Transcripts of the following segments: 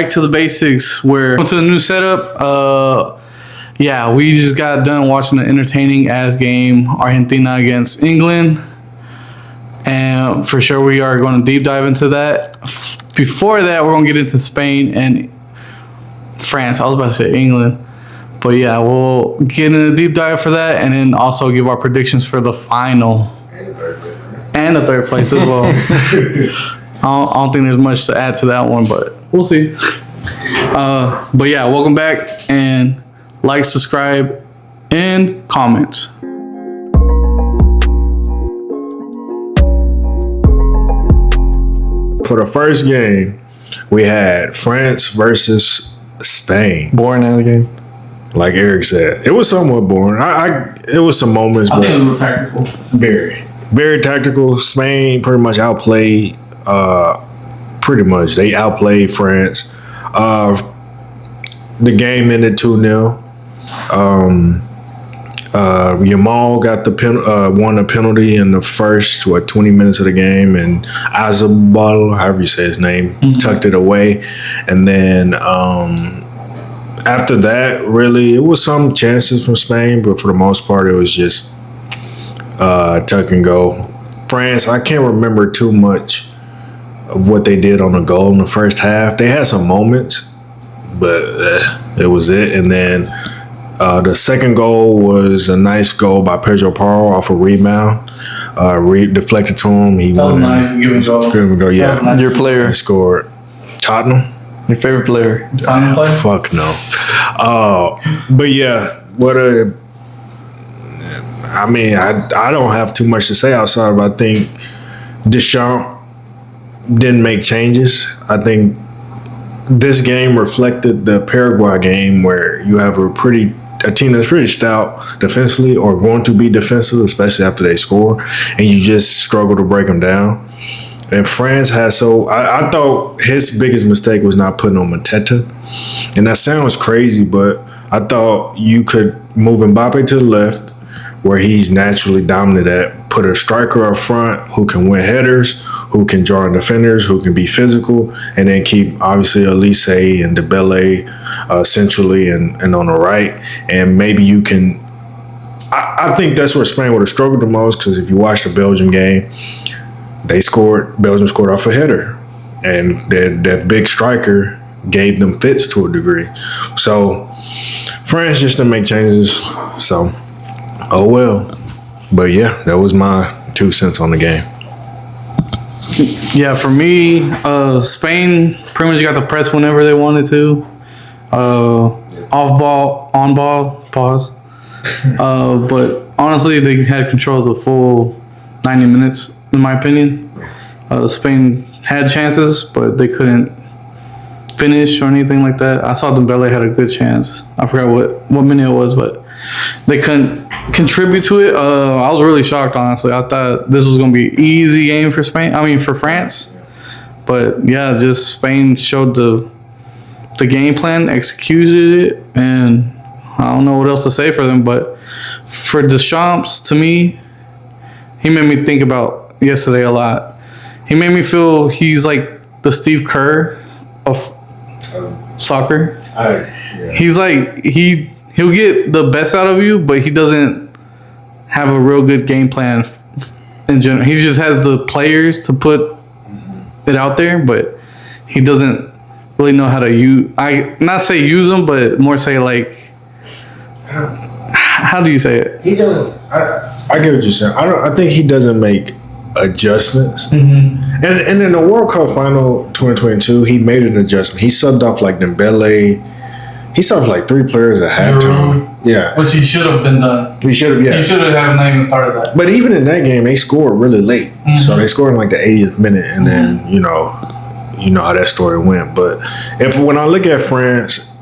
Back to the basics. We're going to the new setup. Yeah, we just got done watching the entertaining ass game, Argentina against England. And for sure, we are going to deep dive into that. Before that, we're going to get into Spain and France. I was about to say England. But yeah, we'll get in a deep dive for that, and then also give our predictions for the final. And the third place as well. I don't think there's much to add to that one, but we'll see. But yeah, welcome back, and like, subscribe, and comment. For the first game, we had France versus Spain. Boring out of the game. Like Eric said, it was somewhat boring. It was some moments, I but think it was tactical. very tactical. Spain pretty much outplayed. They outplayed France. The game ended 2-0. Yamal got won the penalty in the first 20 minutes of the game, and Azabal, however you say his name, tucked it away. And then after that, really, it was some chances from Spain, but for the most part, it was just tuck and go. France, I can't remember too much of what they did on the goal in the first half. They had some moments, but it was it. And then the second goal was a nice goal by Pedro Porro off a rebound. Deflected to him. He That was won. nice. Give it a go. Yeah. Nice. Your player. He scored. Tottenham? Your favorite player. Final play? Fuck no. But yeah, I don't have too much to say outside of, I think Deschamps didn't make changes. I think this game reflected the Paraguay game, where you have a team that's pretty stout defensively, or going to be defensive, especially after they score, and you just struggle to break them down. And France has I thought his biggest mistake was not putting on Mateta. And that sounds crazy, but I thought you could move Mbappe to the left, where he's naturally dominant at, put a striker up front who can win headers, who can draw in defenders, who can be physical, and then keep, obviously, Elise and Dembele centrally and on the right. And maybe you can... I think that's where Spain would have struggled the most, because if you watch the Belgium game, Belgium scored off a header, and that big striker gave them fits to a degree. So France just didn't make changes, so oh well. But yeah, that was my 2 cents on the game. Yeah, for me, Spain pretty much got the press whenever they wanted to. Off ball, on ball, pause. But honestly, they had control of the full 90 minutes, in my opinion. Spain had chances, but they couldn't finish or anything like that. I saw Dembele had a good chance. I forgot what minute it was, but they couldn't contribute to it. I was really shocked, honestly. I thought this was going to be an easy game for for France. But yeah, just Spain showed the game plan, executed it, and I don't know what else to say for them. But for Deschamps, to me, he made me think about yesterday a lot. He made me feel he's like the Steve Kerr of soccer. He's like, he'll get the best out of you, but he doesn't have a real good game plan in general. He just has the players to put it out there, but he doesn't really know how to use. Not say use them, but more say like, how do you say it? He doesn't. I get what you're saying. I think he doesn't make adjustments. Mm-hmm. And in the World Cup final 2022, he made an adjustment. He subbed off like Dembele. He subbed like 3 players at halftime. Yeah. Which he should have been done. He should have, yeah. He should have not even started that. But even in that game, they scored really late. Mm-hmm. So they scored in like the 80th minute, and then, you know how that story went. But when I look at France,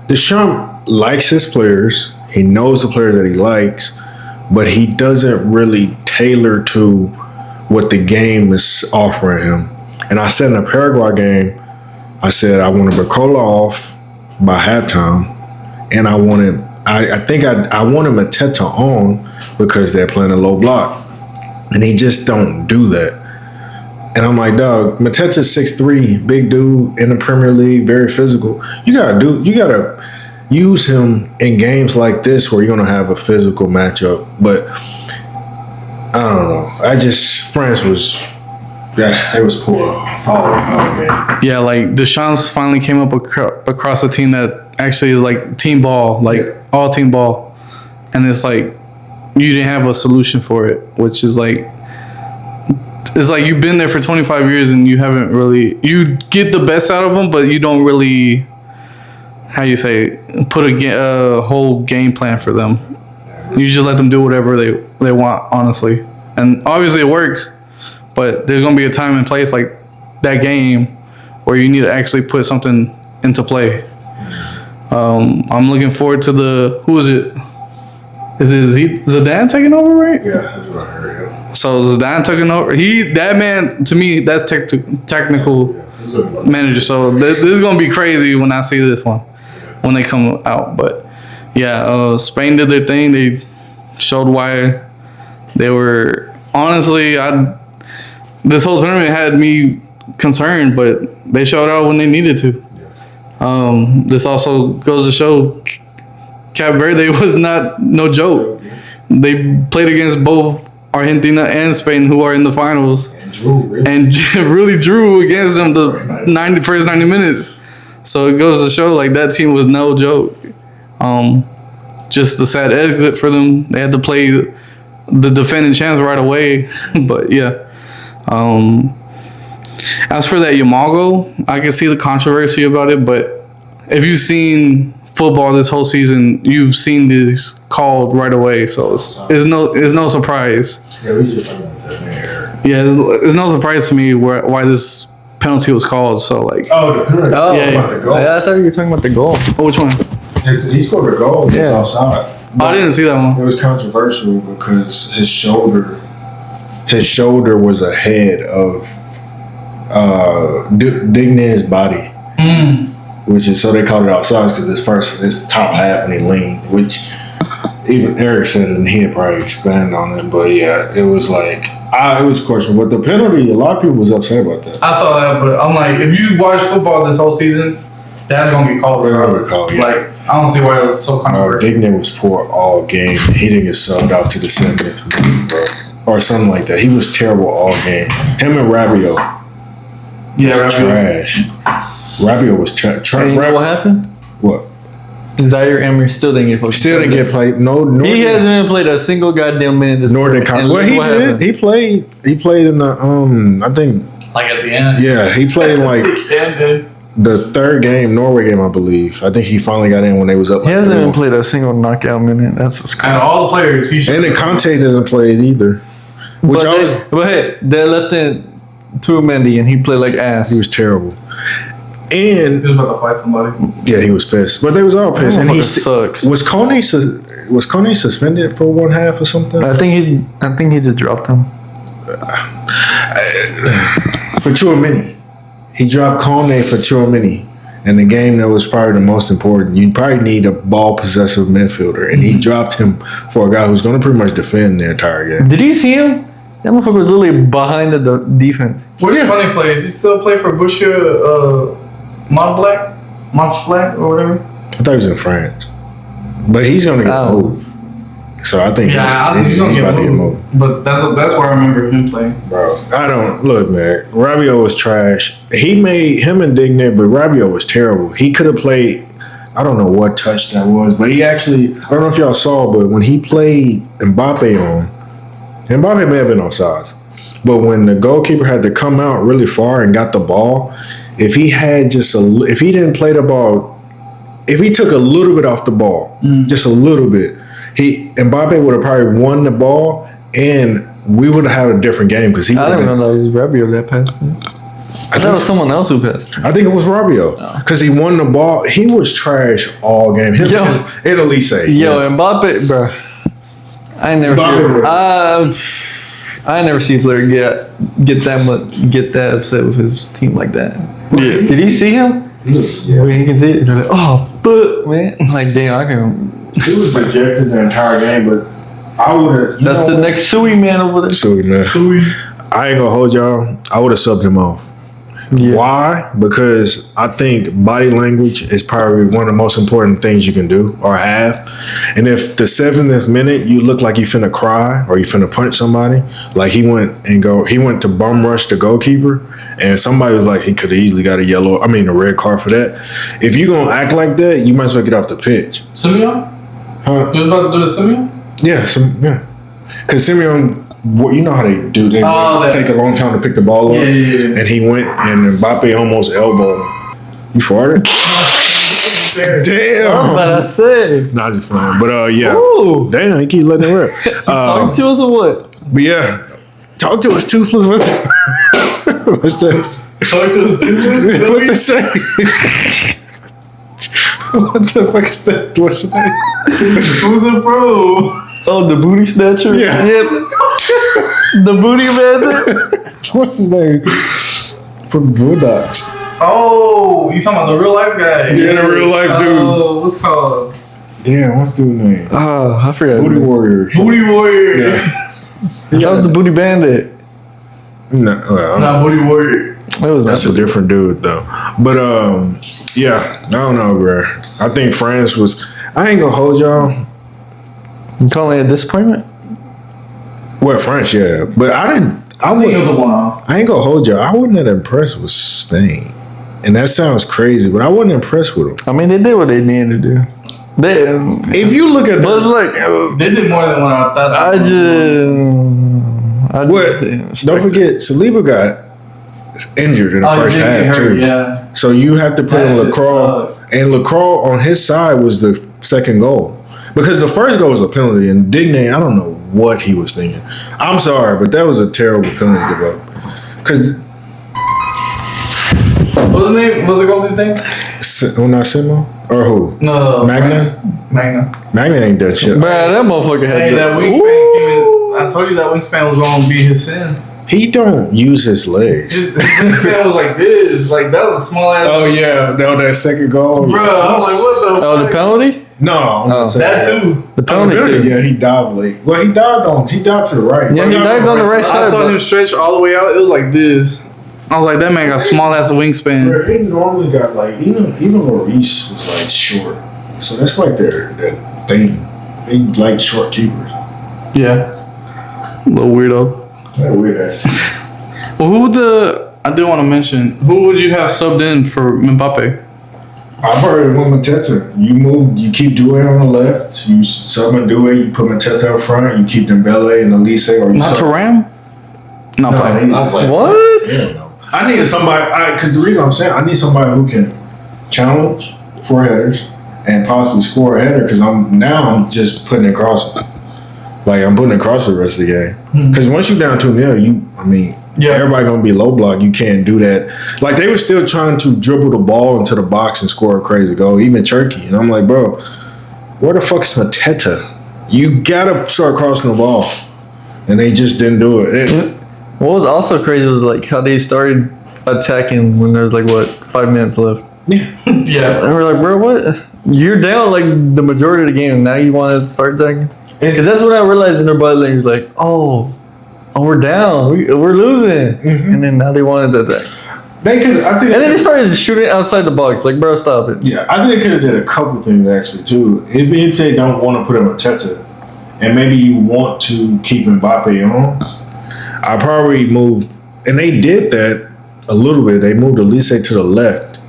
Deschamps likes his players. He knows the players that he likes, but he doesn't really tailor to what the game is offering him. And I said in the Paraguay game, I said I wanted Barcola off by halftime, and I wanted Mateta on because they're playing a low block, and he just don't do that. And I'm like, dog, Mateta's 6'3", big dude in the Premier League, very physical. You gotta use him in games like this where you're gonna have a physical matchup. But I don't know. France was, it was poor. Oh, yeah, like Deschamps finally came up across a team that actually is like team ball, like all team ball, and it's like you didn't have a solution for it, which is like. It's like you've been there for 25 years and you haven't really... You get the best out of them, but you don't really... How you say? Put a whole game plan for them. You just let them do whatever they want, honestly. And obviously it works, but there's going to be a time and place like that game where you need to actually put something into play. I'm looking forward to the... Who is it? Is it Zidane taking over, right? Yeah, that's what I heard. Yeah. So Zidane taking over. That man, to me, that's technical manager. So this is gonna be crazy when I see this one when they come out. But yeah, Spain did their thing. They showed why they were. Honestly, this whole tournament had me concerned, but they showed out when they needed to. This also goes to show Cape Verde was no joke. They played against both Argentina and Spain, who are in the finals, and really drew against them the first 90 minutes. So it goes to show like that team was no joke. Just the sad exit for them. They had to play the defending champs right away. But yeah. As for that Yamago, I can see the controversy about it, but if you've seen football this whole season, you've seen this called right away, so it's no surprise. Yeah, we just talking about that there. Yeah, it's no surprise to me why this penalty was called. So like, the penalty. Yeah. Yeah, I thought you were talking about the goal. Oh, which one? He scored a goal. He was offside. I didn't see that one. It was controversial because his shoulder was ahead of Digne's body. Which is, so they called it offsides because his top half when he leaned, which even Eric said it and he had probably expanded on it. But yeah, it was like, it was questionable. But the penalty, a lot of people was upset about that. I saw that, but I'm like, if you watch football this whole season, that's going to be called. They're going to be called, yeah. Like, I don't see why it was so controversial. Digne was poor all game. He didn't get subbed out to the 70th minute, bro. Or something like that. He was terrible all game. Him and Rabiot. Yeah, Rabiot. Trash. Rabiot was trash. And you know what happened? What? Zaire Emery still didn't get played. Still didn't get played. He hasn't even played a single goddamn minute this Northern Conference. Well, he did. He played in the I think. Like at the end. Yeah, he played in like the third game, Norway game, I believe. I think he finally got in when they was up. He hasn't even played a single knockout minute. That's what's crazy. And all the players, and then Conte doesn't play it either. But hey, they left in Mendy and he played like ass. He was terrible. And he was about to fight somebody. Yeah, he was pissed. But they was all pissed. And he sucks. Was Kone suspended for one half or something? I think he just dropped him. For Tchouaméni. He dropped Kone for Tchouaméni. In the game that was probably the most important. You probably need a ball possessive midfielder. And he dropped him for a guy who's going to pretty much defend the entire game. Did you see him? That motherfucker was literally behind the defense. Where's Kone play? Does he still play for Boucher Montblanc or whatever? I thought he was in France. But he's going to get moved. So I think he's about to get moved. But that's where I remember him playing. Bro, look, man. Rabiot was trash. He made him indignant, but Rabiot was terrible. He could have played, I don't know what touch that was, but he actually, I don't know if y'all saw, but when he played Mbappe Mbappe may have been offsides. But when the goalkeeper had to come out really far and got the ball, if he didn't play the ball, if he took a little bit off the ball, just a little bit, Mbappe would have probably won the ball, and we would have had a different game because he. I didn't know that was Rabiot that passed. I thought it was someone else who passed. I think it was Rabiot because he won the ball. He was trash all game. Italy say. Mbappe, bro. I never see a player get that upset with his team like that. Yeah. Did you see him? Yeah. Where he can see it, like, but man, like damn, I can. He was rejected the entire game, but I would have. That's the next Suey man over there. Suey man. I ain't gonna hold y'all. I would have subbed him off. Yeah. Why? Because I think body language is probably one of the most important things you can do or have. And if the 7th minute you look like you finna cry or you finna punch somebody, like he went to bum rush the goalkeeper, and somebody was like, he could have easily got a red card for that. If you gonna act like that, you might as well get off the pitch. Simeon? Huh? You was about to do the Simeon? Yeah, because Simeon. You know how they do. They take a long time to pick the ball up. Yeah. And he went, and Mbappe almost elbowed him. You farted? Damn. What I say? Not just fine. But, yeah. Ooh. Damn, he keep letting it rip. Talk to us or what? But, yeah. Talk to us, Toothless. What's that? Talk to us, Toothless. What's that say? What the fuck is that? What's that? Who's the pro? Oh, the booty snatcher? Yeah. Yep. The booty bandit? What's his name? From Bulldogs. Oh, you talking about the real life guy? Yeah, the real life dude. Oh, what's it called? Damn, what's the name? Oh, I forgot. Booty Warriors. Booty Warrior. Yeah. That was the booty bandit. No, well, Nah, Booty Warrior. That was that's a different dude though. But yeah, I don't know, bro. I think France was. I ain't gonna hold y'all. You calling it a disappointment? Well, France, yeah, but I didn't. I think it was a one-off. I ain't gonna hold y'all. I wasn't that impressed with Spain, and that sounds crazy, but I wasn't impressed with them. I mean, they did what they needed to do. If you look at, but it's like They did more than what I thought. I just what? Don't forget, Saliba got injured in the first half too. Yeah. So you have to put in That shit Lacroix, sucked. and Lacroix on his side was the second goal. Because the first goal was a penalty, and Digne, I don't know what he was thinking. I'm sorry, but that was a terrible penalty to give up. Because What's his name? What's the goalie's name? Not Simo? Or who? No. Magna? Magna. Magna ain't done shit. man, that motherfucker had Hey, that wingspan came in. I told you that wingspan was going to be his sin. He don't use his legs. His wingspan was like this. Like, that was a small ass. Oh, yeah. That second goal. Bro, I was like, what the Oh, the fuck? penalty? No. I'm just saying. That too. The penalty too. Yeah, he dived late. Well, he dived to the right. Yeah, he dived on the right I side. saw him stretch all the way out. It was like this. I was like, that man got small ass wingspan. Bro, he normally got like, even Maurice was like short. So that's like their thing. They like short keepers. Yeah. Little weirdo. That weird ass. Well, I do want to mention, who would you have subbed in for Mbappe? I probably went Mateta. You keep Doué on the left. You sub Doué. You put Mateta up front. You keep Dembele and Elise, or you Not sub. Thuram? Not playing. Not playing. What? Yeah, no. I needed somebody. Because the reason I'm saying I need somebody who can challenge for headers and possibly score a header. Because I'm just putting it across. Like I'm putting it across the rest of the game. Because once you're down 2-0, everybody gonna be low block. You can't do that. Like they were still trying to dribble the ball into the box and score a crazy goal. Even Turkey, and I'm like, bro, where the fuck is Mateta? You gotta start crossing the ball, and they just didn't do it. What was also crazy was like how they started attacking when there was like 5 minutes left. Yeah. And we're like, bro, what? You're down like the majority of the game. And now you want to start attacking? Because that's what I realized in their body language. Like, oh, we're down. We're losing. And then now they wanted to attack. They could. I think. And then they started shooting outside the box. Like, bro, stop it. Yeah, I think they could have did a couple things actually too. If they don't want to put him Mateta, and maybe you want to keep Mbappe on, I probably move. And they did that a little bit. They moved Elise to the left.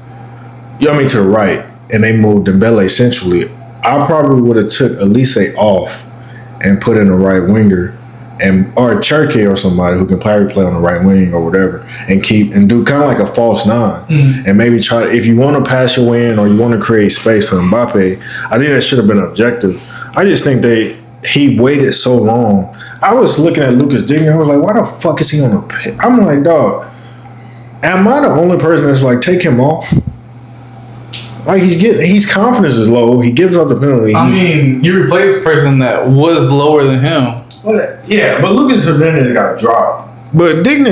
To the right, and they moved Dembele centrally. I probably would have took Elise off and put in a right winger, or Cherky or somebody who can probably play on the right wing or whatever, and do kind of like a false 9, and maybe try. If you want to pass your way in or you want to create space for Mbappe, I think that should have been objective. I just think he waited so long. I was looking at Lucas Digne. I was like, why the fuck is he on the pitch? I'm like, dog, am I the only person that's like, take him off? Like his confidence is low. He gives up the penalty. You replaced the person that was lower than him. But Lucas Hernandez got dropped. But Digne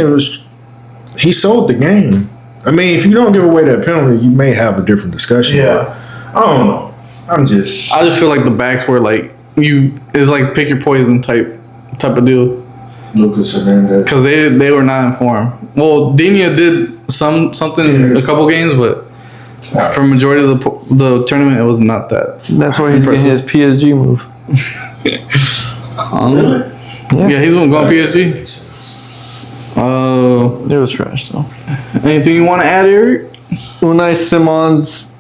he sold the game. If you don't give away that penalty, you may have a different discussion. Yeah. I don't know. I just feel like the backs were like it's like pick your poison type of deal. Lucas Hernandez. because they were not in form. Well, Dina did something a couple games, but for majority of the tournament, it was not that. That's why he's getting his PSG move. Really? Yeah, he's going PSG. It was trash though. Anything you want to add, Eric? Unai Simon's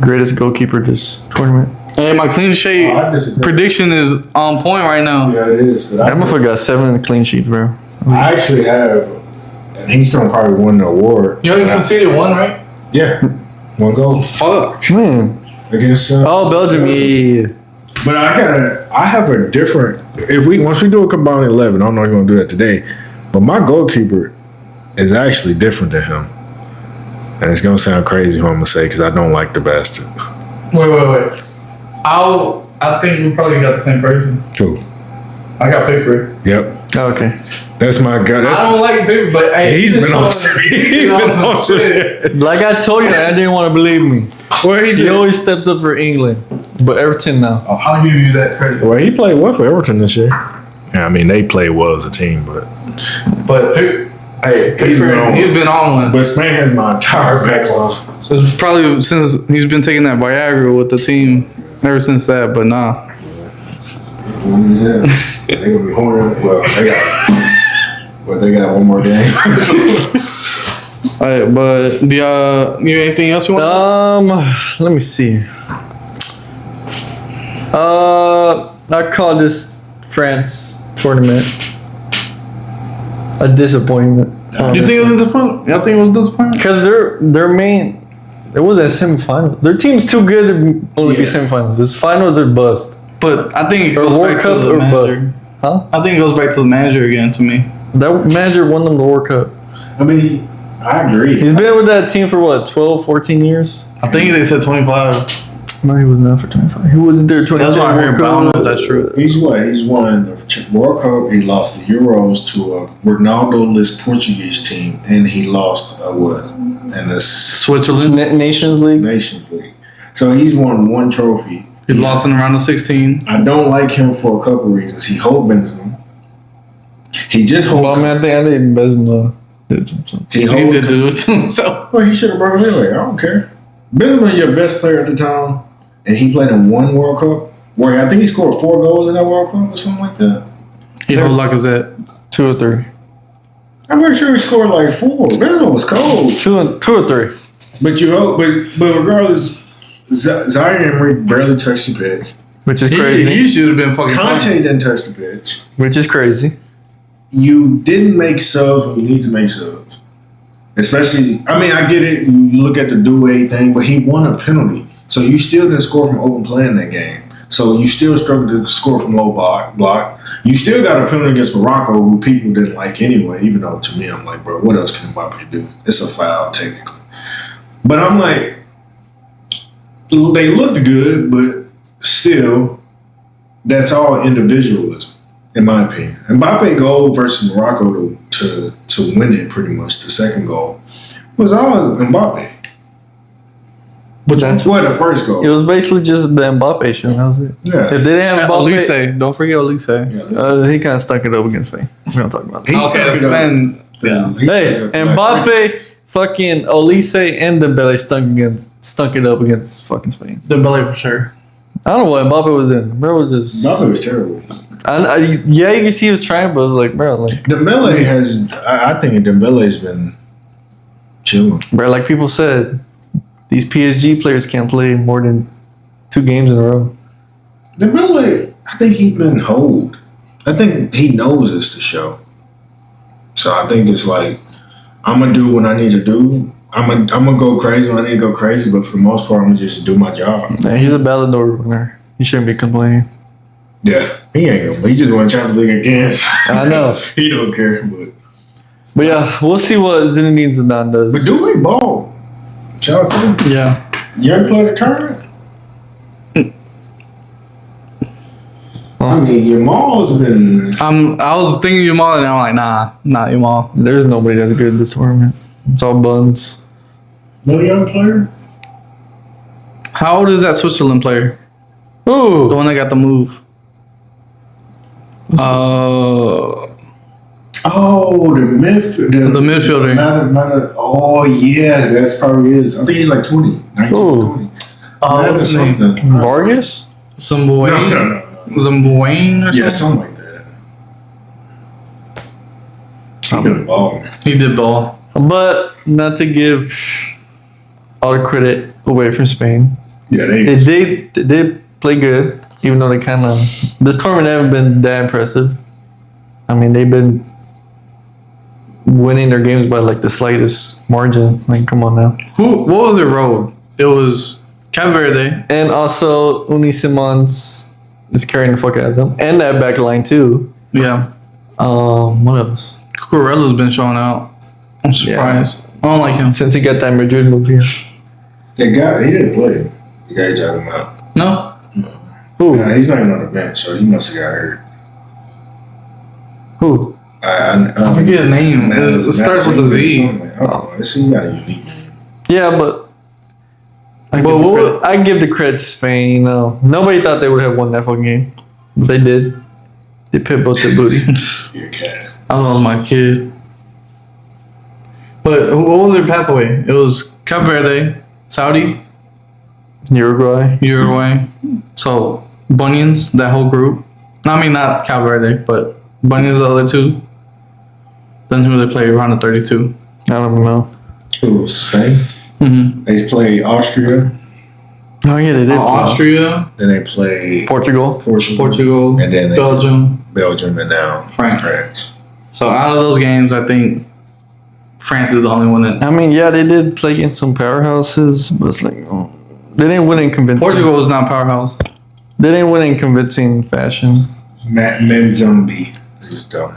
greatest goalkeeper this tournament. Hey, my clean sheet prediction is on point right now. Yeah, it is. That motherfucker got 7 clean sheets, bro. I actually have, and he's gonna probably win the award. You only conceded one, right? Yeah, 1 goal. Fuck. Man. Against. Belgium, yeah. But I have a different. Once we do a combined 11, I don't know if you're gonna do that today, but my goalkeeper is actually different than him, and it's gonna sound crazy what I'm gonna say because I don't like the bastard. Wait. I think we probably got the same person. Who? I got Pickford. Yep. Oh, okay. That's my guy. I don't like Pickford, but hey, he's been on shit. Like I told you, I didn't want to believe me. Well, He always steps up for England, but Everton now. I'll give you that credit. Well, he played well for Everton this year. Yeah, I mean they played well as a team, but Pickford, he's been on one. But Spain has my entire back line. So it's probably since he's been taking that Viagra with the team ever since that, but nah. Yeah, they gonna be horny. Well, they got one more game. Alright, but do you anything else you want? Let me see. I call this France tournament a disappointment. You think it was a disappointment? Y'all think it was a disappointment? Because their main, it was a semifinal. Their team's too good to only be semifinals. It's finals or bust. But I think it Or goes World back Cup to the or manager. bust. Huh? I think it goes back to the manager again to me. That manager won them the World Cup. I mean, I agree. He's been with that team for what, 12, 14 years? I think they said 25. No, he wasn't there for 25. He wasn't there 25. That's what I heard, but I don't know if that's true. He's won the World Cup. He lost the Euros to a Ronaldo-less Portuguese team, and he lost in the Switzerland Nations League. Nations League. So he's won 1 trophy. He lost in the round of 16. I don't like him for a couple reasons. He hold Benzema. He just hold. Well, I think Benzema did something. He did do it to himself. Well, he should have brought him anyway. I don't care. Benzema is your best player at the time, and he played in 1 World Cup. Where I think he scored 4 goals in that World Cup or something like that. He holds Lacazette. 2 or 3. I'm pretty sure he scored like 4. Benzema was cold. 2 or 3. But regardless, Zaire Emery barely touched the pitch. Which is crazy. He should have been fucking Conte playing. didn't touch the pitch. Which is crazy. You didn't make subs when you need to make subs. Especially, I mean, I get it. You look at the Doué thing, but he won a penalty. So you still didn't score from open play in that game. So you still struggled to score from low block. You still got a penalty against Morocco, who people didn't like anyway, even though to me, I'm like, bro, what else can Mbappe do? It's a foul, technically. But I'm like, they looked good, but still, that's all individualism, in my opinion. Mbappe goal versus Morocco to win it, pretty much, the second goal, was all Mbappe. But that's the first goal. It was basically just the Mbappe show. That was it. Yeah. If they didn't have Mbappe, Olise. Don't forget Olise. he kind of stunk it up against Spain. We don't talk about that. Okay, Spain. Yeah. Hey, Mbappe, fucking Olise, and Dembele stunk it up against fucking Spain. Dembele for sure. I don't know what Mbappe was in. Bro was just. Mbappe was terrible. Yeah, you can see he was trying, but it was like, bro, like. Dembele has. I think Dembele's been chilling. Bro, like people said, these PSG players can't play more than 2 games in a row. Dembele, I think he's been hold. I think he knows it's the show. So I think it's like, I'm gonna do what I need to do. I'm gonna go crazy when I need to go crazy, but for the most part, I'm gonna just do my job. Man, he's a Ballon d'Or winner. He shouldn't be complaining. Yeah, he ain't gonna. He just won Champions League again. I know. He don't care, But yeah, we'll see what Zinedine Zidane does. but do we ball? Chelsea, Yeah. young player turn. I mean, Yamal's been. I was thinking Yamal, and I'm like, nah, not Yamal. There's nobody that's good in this tournament. It's all buns. No young player. How old is that Switzerland player? The Ooh, one that got the move. Oh, the midfielder. Oh yeah, that's probably is. I think he's like 20, 19, Ooh. 20. What's his name? Vargas? Zimboane? No. Zimboane or something? Yeah, something like that. He did ball, man. He did ball. But not to give all the credit away from Spain. Yeah, They did play good, even though they kind of this tournament haven't been that impressive. I mean, they've been winning their games by like the slightest margin. Like, come on now. What was their road? It was Cape Verde. And also, Uni Simons is carrying the fuck out of them, and that back line too. Yeah. What else? Cucurella's been showing out. I'm surprised. I don't like him. Since he got that Madrid move here. he didn't play. The guy talking about. No? Who? Nah, he's not even on the bench, so he must have got hurt. Who? I forget his name. It starts with a Z. I don't know. This seems got a unique name. Yeah, but I give the credit to Spain. You know, nobody thought they would have won that fucking game, but they did. They pit both their booty. You're a cat. I was my kid. But what was their pathway? It was Cape Verde, Saudi, Uruguay. So Bunions, that whole group. I mean, not Cape Verde, but Bunions, the other two. Then who they play around the 32? I don't know. Who, Spain? Mm-hmm. They play Austria. Oh yeah, they did. Austria. Then they play Portugal, and then they Belgium, and now France. So out of those games, I think France is the only one that. I mean, yeah, they did play against some powerhouses, but it's like they didn't win in convincing. Portugal was not powerhouse. They didn't win in convincing fashion. Matt Menzumbi. He's dumb.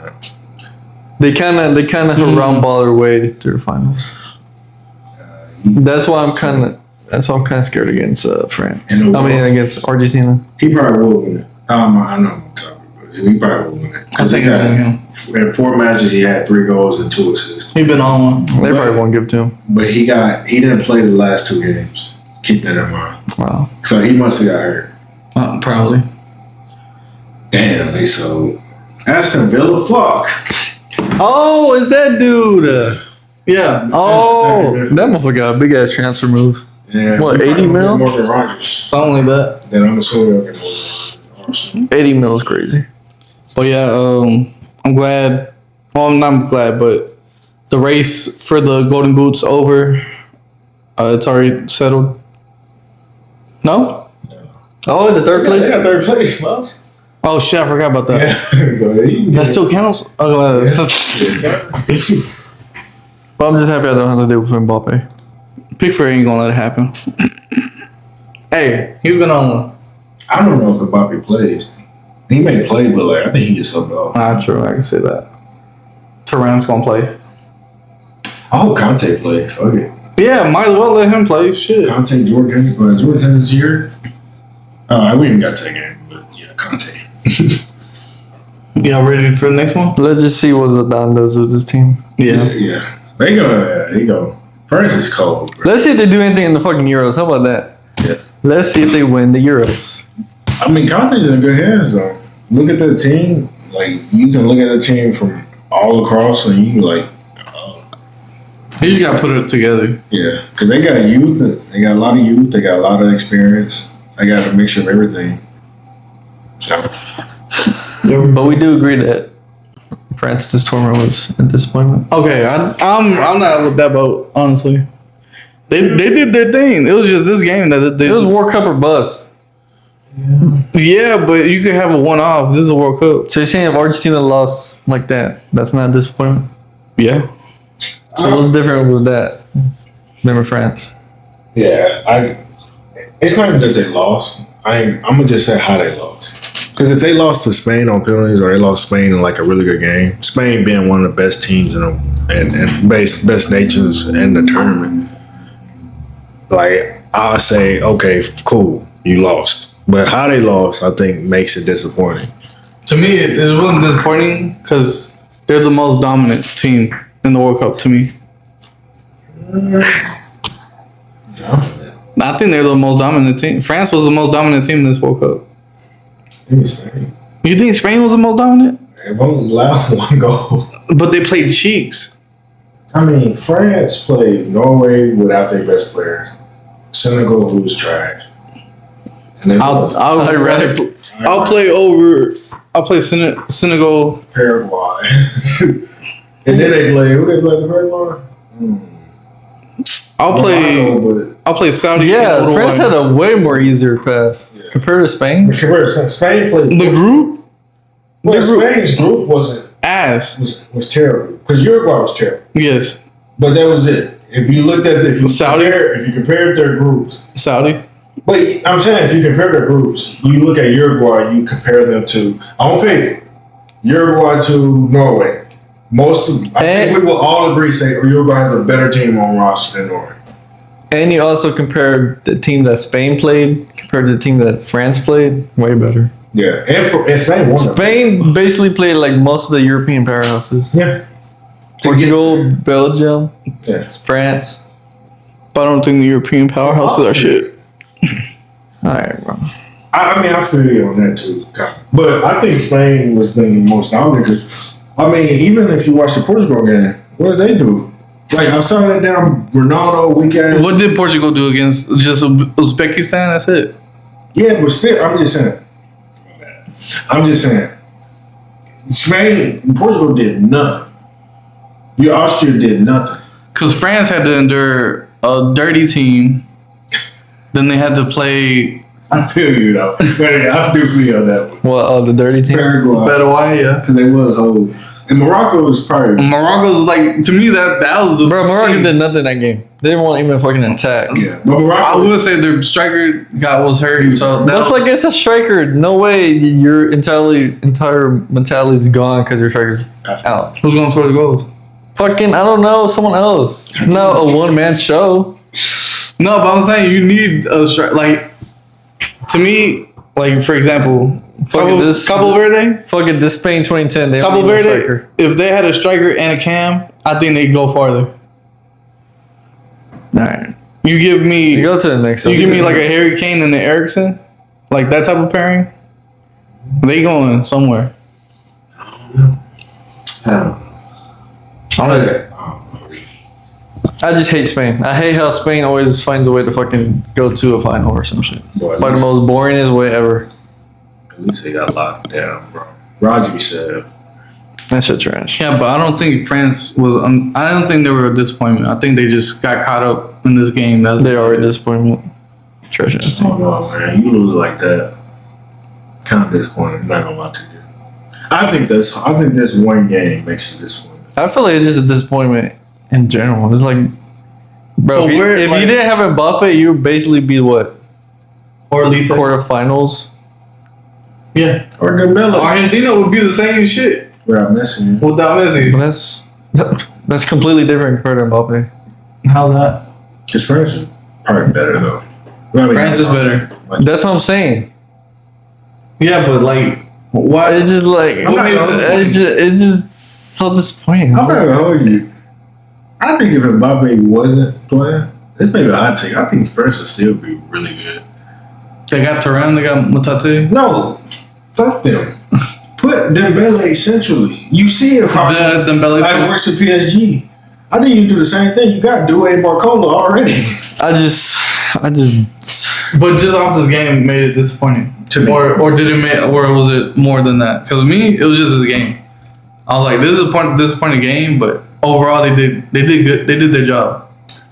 They kind of round ball their way to the finals. That's why I'm kind of scared against France. Against Argentina. He probably will win it. I know what I'm talking about. He probably will win it. I think in 4 matches he had 3 goals and 2 assists. He been on one. They probably won't give it to him. But he didn't play the last 2 games. Keep that in mind. Wow. So he must have got hurt. Probably. Damn, they sold Aston Villa. Fuck. Oh, is that dude? Yeah. Oh, that motherfucker got a big ass transfer move. Yeah. What, 80 mil? Morgan Rogers. Something like that. Then I'm assuming they're going to 80 mil is crazy. But yeah, I'm glad. Well, I'm not glad, but the race for the Golden Boot's over. It's already settled. No? Oh, the third place? They got 3rd place, Miles. Oh shit, I forgot about that. Yeah. So That still counts? Oh, But I'm just happy I don't have to deal with Mbappe. Pickford ain't gonna let it happen. Hey, he's been on one. I don't know if Mbappe plays. He may play, but I think he gets subbed off. Not true, I can say that. Thuram's gonna play. I hope Conte play. Fuck it. Yeah, might as well let him play. Shit. Conte, Jordan Henderson here. We even got to that game, but yeah, Conte. Y'all ready for the next one? Let's just see what Zidane does with this team. Yeah. They go. France is cold, bro. Let's see if they do anything in the fucking Euros. How about that? Yeah. Let's see if they win the Euros. I mean, Conte's in good hands, though. Look at the team. Like, you can look at the team from all across, and you can, like, You just gotta put it together. yeah. Because they got youth. They got a lot of youth. They got a lot of experience. They got a mixture of everything. So, But we do agree that France this tournament was a disappointment. Okay, I'm not with that boat, honestly. They did their thing. It was just this game that they It was World Cup or bust. Yeah, but you could have a one-off. This is a World Cup. So you're saying if Argentina lost like that, that's not a disappointment? Yeah. So what's different with that than with France? yeah, it's not even that they lost. I'm going to just say how they lost. Because if they lost to Spain on penalties or they lost Spain in like a really good game, Spain being one of the best teams and best nations in the tournament, like I'll say, okay, cool, you lost. But how they lost, I think, makes it disappointing. To me, it wasn't disappointing because they're the most dominant team in the World Cup to me. I think they're the most dominant team. France was the most dominant team in this World Cup. I think it's Spain. You think Spain was the most dominant? They only allowed one goal. But they played cheeks. I mean, France played Norway without their best players. Senegal, who was trash. I'll play Senegal. Paraguay. And then they play. Who they play? The Paraguay. I'll play Saudi. Yeah, France had a way more easier pass compared to Spain. Spain played the group. Well, Spain's group wasn't ass. Was terrible because Uruguay was terrible. Yes, but that was it. If you looked at if you compared their groups, Saudi. But I'm saying if you compare their groups, you look at Uruguay, you compare them to on paper, Uruguay to Norway. I think we will all agree say Uruguay has a better team on roster than Norway. And you also compare the team that Spain played compared to the team that France played, way better. Yeah, and Spain won. Spain basically played like most of the European powerhouses. Yeah. Portugal, Belgium, France. But I don't think the European powerhouses are shit. Alright, bro. I mean, I feel you on that too. But I think Spain was been the most dominant because, I mean, even if you watch the Portugal game, what did they do? Like, I saw that down Ronaldo weekend. What did Portugal do against just Uzbekistan? That's it. Yeah, but still, I'm just saying. Spain, Portugal did nothing. Austria did nothing. Because France had to endure a dirty team. Then they had to play. I feel you though. I do feel that one. What? The dirty team. Paraguay, yeah. Because they was whole. And Morocco was probably. Morocco's like to me that was the. Bro, Morocco did nothing that game. They won't even fucking attack. Yeah, but Morocco. I would say their striker was hurt. So that's like it's a striker. No way your entire mentality is gone because your striker's out. Who's gonna score the goals? Fucking, I don't know. Someone else. It's not a one-man show. No, but I'm saying you need a striker. Like, to me, like, for example, Cabo Verde? Fucking this Spain 2010. They Cabo Verde, if they had a striker and a cam, I think they'd go farther. Alright. You go to the next You give me like a Harry Kane and an Eriksson? Like that type of pairing? They going somewhere. I just hate Spain. I hate how Spain always finds a way to fucking go to a final or some shit. Like the most boringest way ever. At least they got locked down, bro. Roger said. That shit trash. Yeah, but I don't think France was. I don't think they were a disappointment. I think they just got caught up in this game. They are a disappointment. Trash ass team. Oh man, you lose like that. Kind of disappointed. I'm not gonna lie to you. I think this one game makes it disappointing. I feel like it's just a disappointment in general. It's like, bro, if you didn't have Mbappe, you would basically be what? Or at least quarterfinals. Yeah. Or Dembele. Argentina would be the same shit. Without Messi. Without Messi. But that's completely different compared to Mbappe. How's that? Because France is probably better though. France is better. That's what I'm saying. Yeah, but like, why? It's just like it's just so disappointing. I'm not gonna hold you. I think if Mbappe wasn't playing, this may be a hot take. I think France would still be really good. They got Thuram, they got Mutate. No, fuck them. Put Dembele centrally. You see it how Dembele it works with PSG. I think you do the same thing. You got Due Barcola already. I just. But just off this game made it disappointing. To me. Or did it make, or was it more than that? Because me, it was just the game. I was like, this is a disappointing game, but overall they did good. They did their job.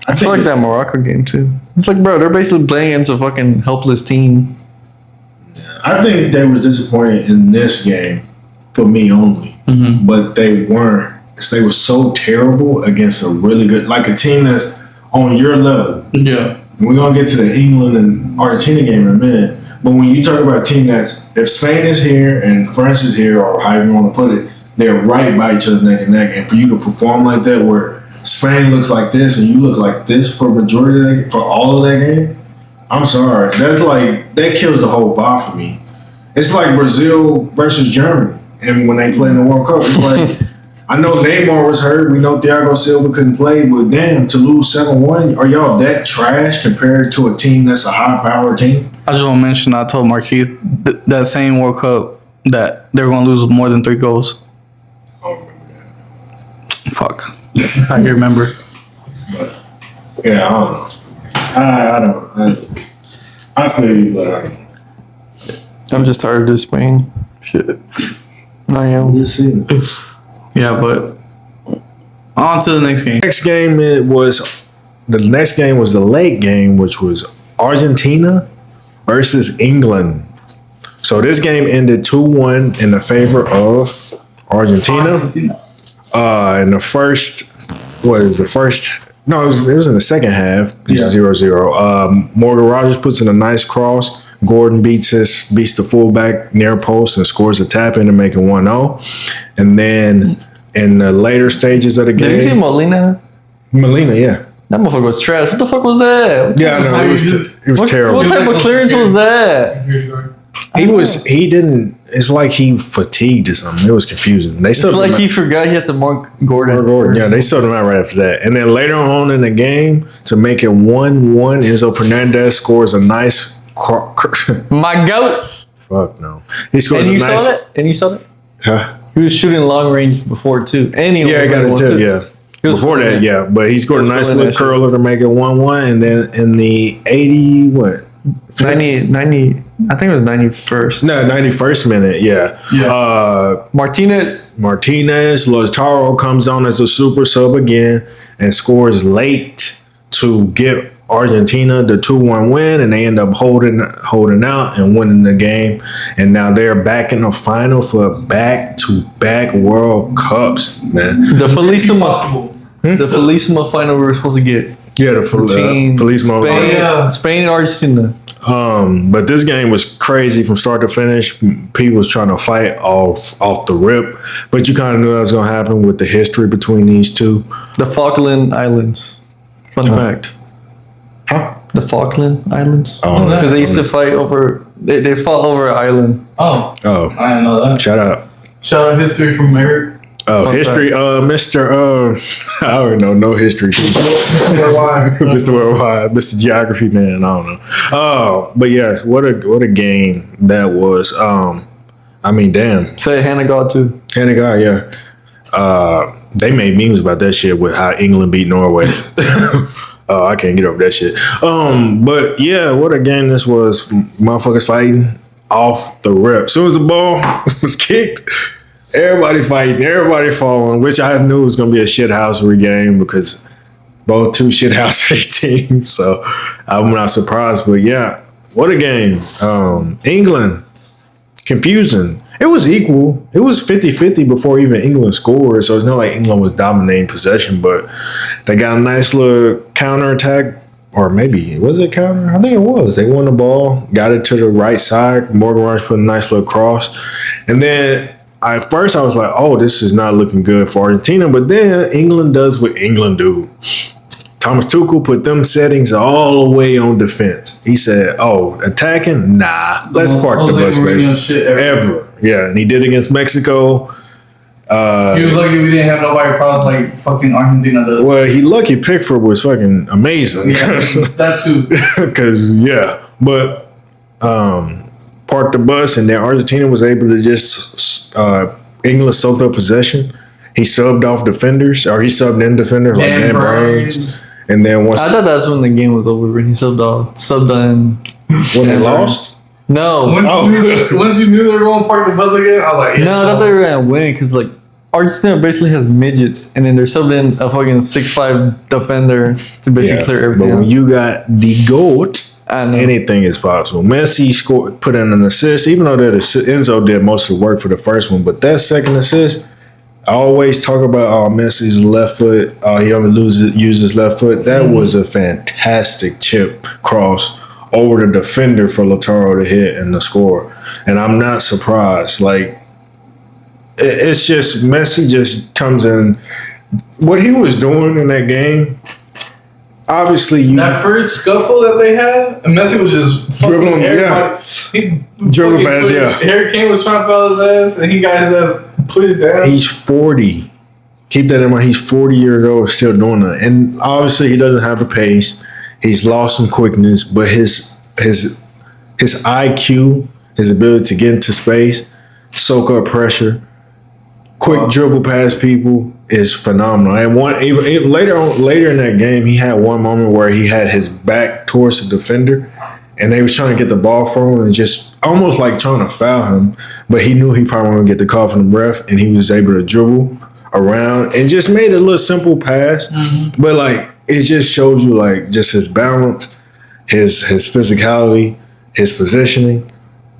I feel like that Morocco game too. It's like, bro, they're basically playing against a fucking helpless team. Yeah, I think they was disappointed in this game for me only, but they weren't. They were so terrible against a really good, like a team that's on your level. Yeah. And we're gonna get to the England and Argentina game in a minute. But when you talk about a team that's, if Spain is here and France is here, or however you want to put it, they're right by each other neck and neck. And for you to perform like that, where Spain looks like this and you look like this for majority of that, for all of that game, I'm sorry. That's like, that kills the whole vibe for me. It's like Brazil versus Germany. And when they play in the World Cup, it's like, I know Neymar was hurt. We know Thiago Silva couldn't play. But damn, to lose 7-1, are y'all that trash compared to a team that's a high-powered team? I just want to mention, I told Markeith that same World Cup, that they were going to lose more than 3 goals. Fuck. I can remember. But, yeah, I don't know. I feel you, but I'm just tired of this Spain shit. I am. we'll see. Yeah, but on to the next game. The next game was the late game, which was Argentina versus England. So this game ended 2-1 in the favor of Argentina. In the first, no, it was in the second half, 0-0. Morgan Rogers puts in a nice cross. Gordon beats the fullback near post and scores a tap in to make it 1-0. And then in the later stages of the game, Did you see Molina? yeah. That motherfucker was trash. What the fuck was that? Yeah, I know. It was terrible. What type of clearance was that? He didn't, it's like he fatigued or something. It was confusing. They It's subbed like him he forgot he had to mark Gordon. Yeah, they subbed him out right after that. And then later on in the game, to make it 1-1, Enzo Fernandez scores a nice My goat. fuck no. He scores And a you nice saw that? And you saw that? Huh? He was shooting long range before too. And he Yeah, I got it too, yeah. He was Before that, feeling it. yeah. But he scored a He was nice feeling little that curler to make it 1-1. And then in the 90, what? 90, I think it was 91st. No, 91st minute, yeah. Martinez. Lautaro comes on as a super sub again and scores late to get Argentina the 2-1 win, and they end up holding out and winning the game. And now they're back in the final for back-to-back World Cups, man. The Felissima. The Felissima final we were supposed to get. Yeah, the Between Felissima. Spain and Argentina. But this game was crazy from start to finish. People was trying to fight off the rip, but you kind of knew that was going to happen with the history between these two. The Falkland Islands. Fun fact. Huh? The Falkland Islands. Oh, Because they used to fight over. They fought over an island. Oh, Oh, I didn't know that. shout out. Shout out history from Eric. Oh, Fun history. Mr. I already know no history. Mr. Worldwide, Mr. Geography man. I don't know. But yeah, what a game that was. I mean, damn. Say Hannah God too. Hannah God, yeah. They made memes about that shit with how England beat Norway. Oh, I can't get over that shit. But yeah, what a game this was. Motherfuckers fighting off the rip. As soon as the ball was kicked, everybody fighting, everybody falling, which I knew was going to be a shithousery game because both two shithousery teams. So I'm not surprised. But yeah, what a game. England, confusing. It was equal. It was 50-50 before even England scored. So it's not like England was dominating possession, but they got a nice little counterattack. Or maybe, was it counter? I think it was. They won the ball, got it to the right side. Morgan Rogers put a nice little cross. And then at first I was like, oh, this is not looking good for Argentina. But then England does what England do. Thomas Tuchel put them settings all the way on defense. He said, oh, attacking? Nah, let's park the bus, baby. Ever. Yeah, and he did against Mexico. He was lucky we didn't have nobody across like fucking Argentina does. Well, he lucky Pickford was fucking amazing. Yeah, that too. Because, yeah. But parked the bus, and then Argentina was able to just England soaked up possession. He subbed off defenders, or he subbed in defenders like Dan Burns. And then once I thought that's when the game was over. When he subbed in. when they lost. No. Once you knew they were going to park the bus again, I was like, yeah, No, I thought they were gonna win because like Argentina basically has midgets, and then they're subbed in a fucking 6'5" defender to basically clear everything. But when you got the GOAT, I know. anything is possible. Messi put in an assist, even though Enzo did most of the work for the first one, but that second assist, I always talk about Messi's left foot. He only uses left foot. That was a fantastic chip cross over the defender for Lautaro to hit and the score. And I'm not surprised. Like, it's just Messi just comes in. What he was doing in that game, obviously that first scuffle that they had, and Messi was just dribbling, dribbling past, Harry Kane was trying to foul his ass, and he got his ass pushed down. He's 40. Keep that in mind. He's 40 years old, still doing that. And obviously, he doesn't have the pace. He's lost some quickness, but his IQ, his ability to get into space, soak up pressure, quick dribble past people is phenomenal. And later in that game, he had one moment where he had his back towards the defender, and they was trying to get the ball from him and just almost like trying to foul him, but he knew he probably wouldn't get the call from the ref, and he was able to dribble around and just made a little simple pass. Mm-hmm. But like it just shows you like just his balance, his physicality, his positioning.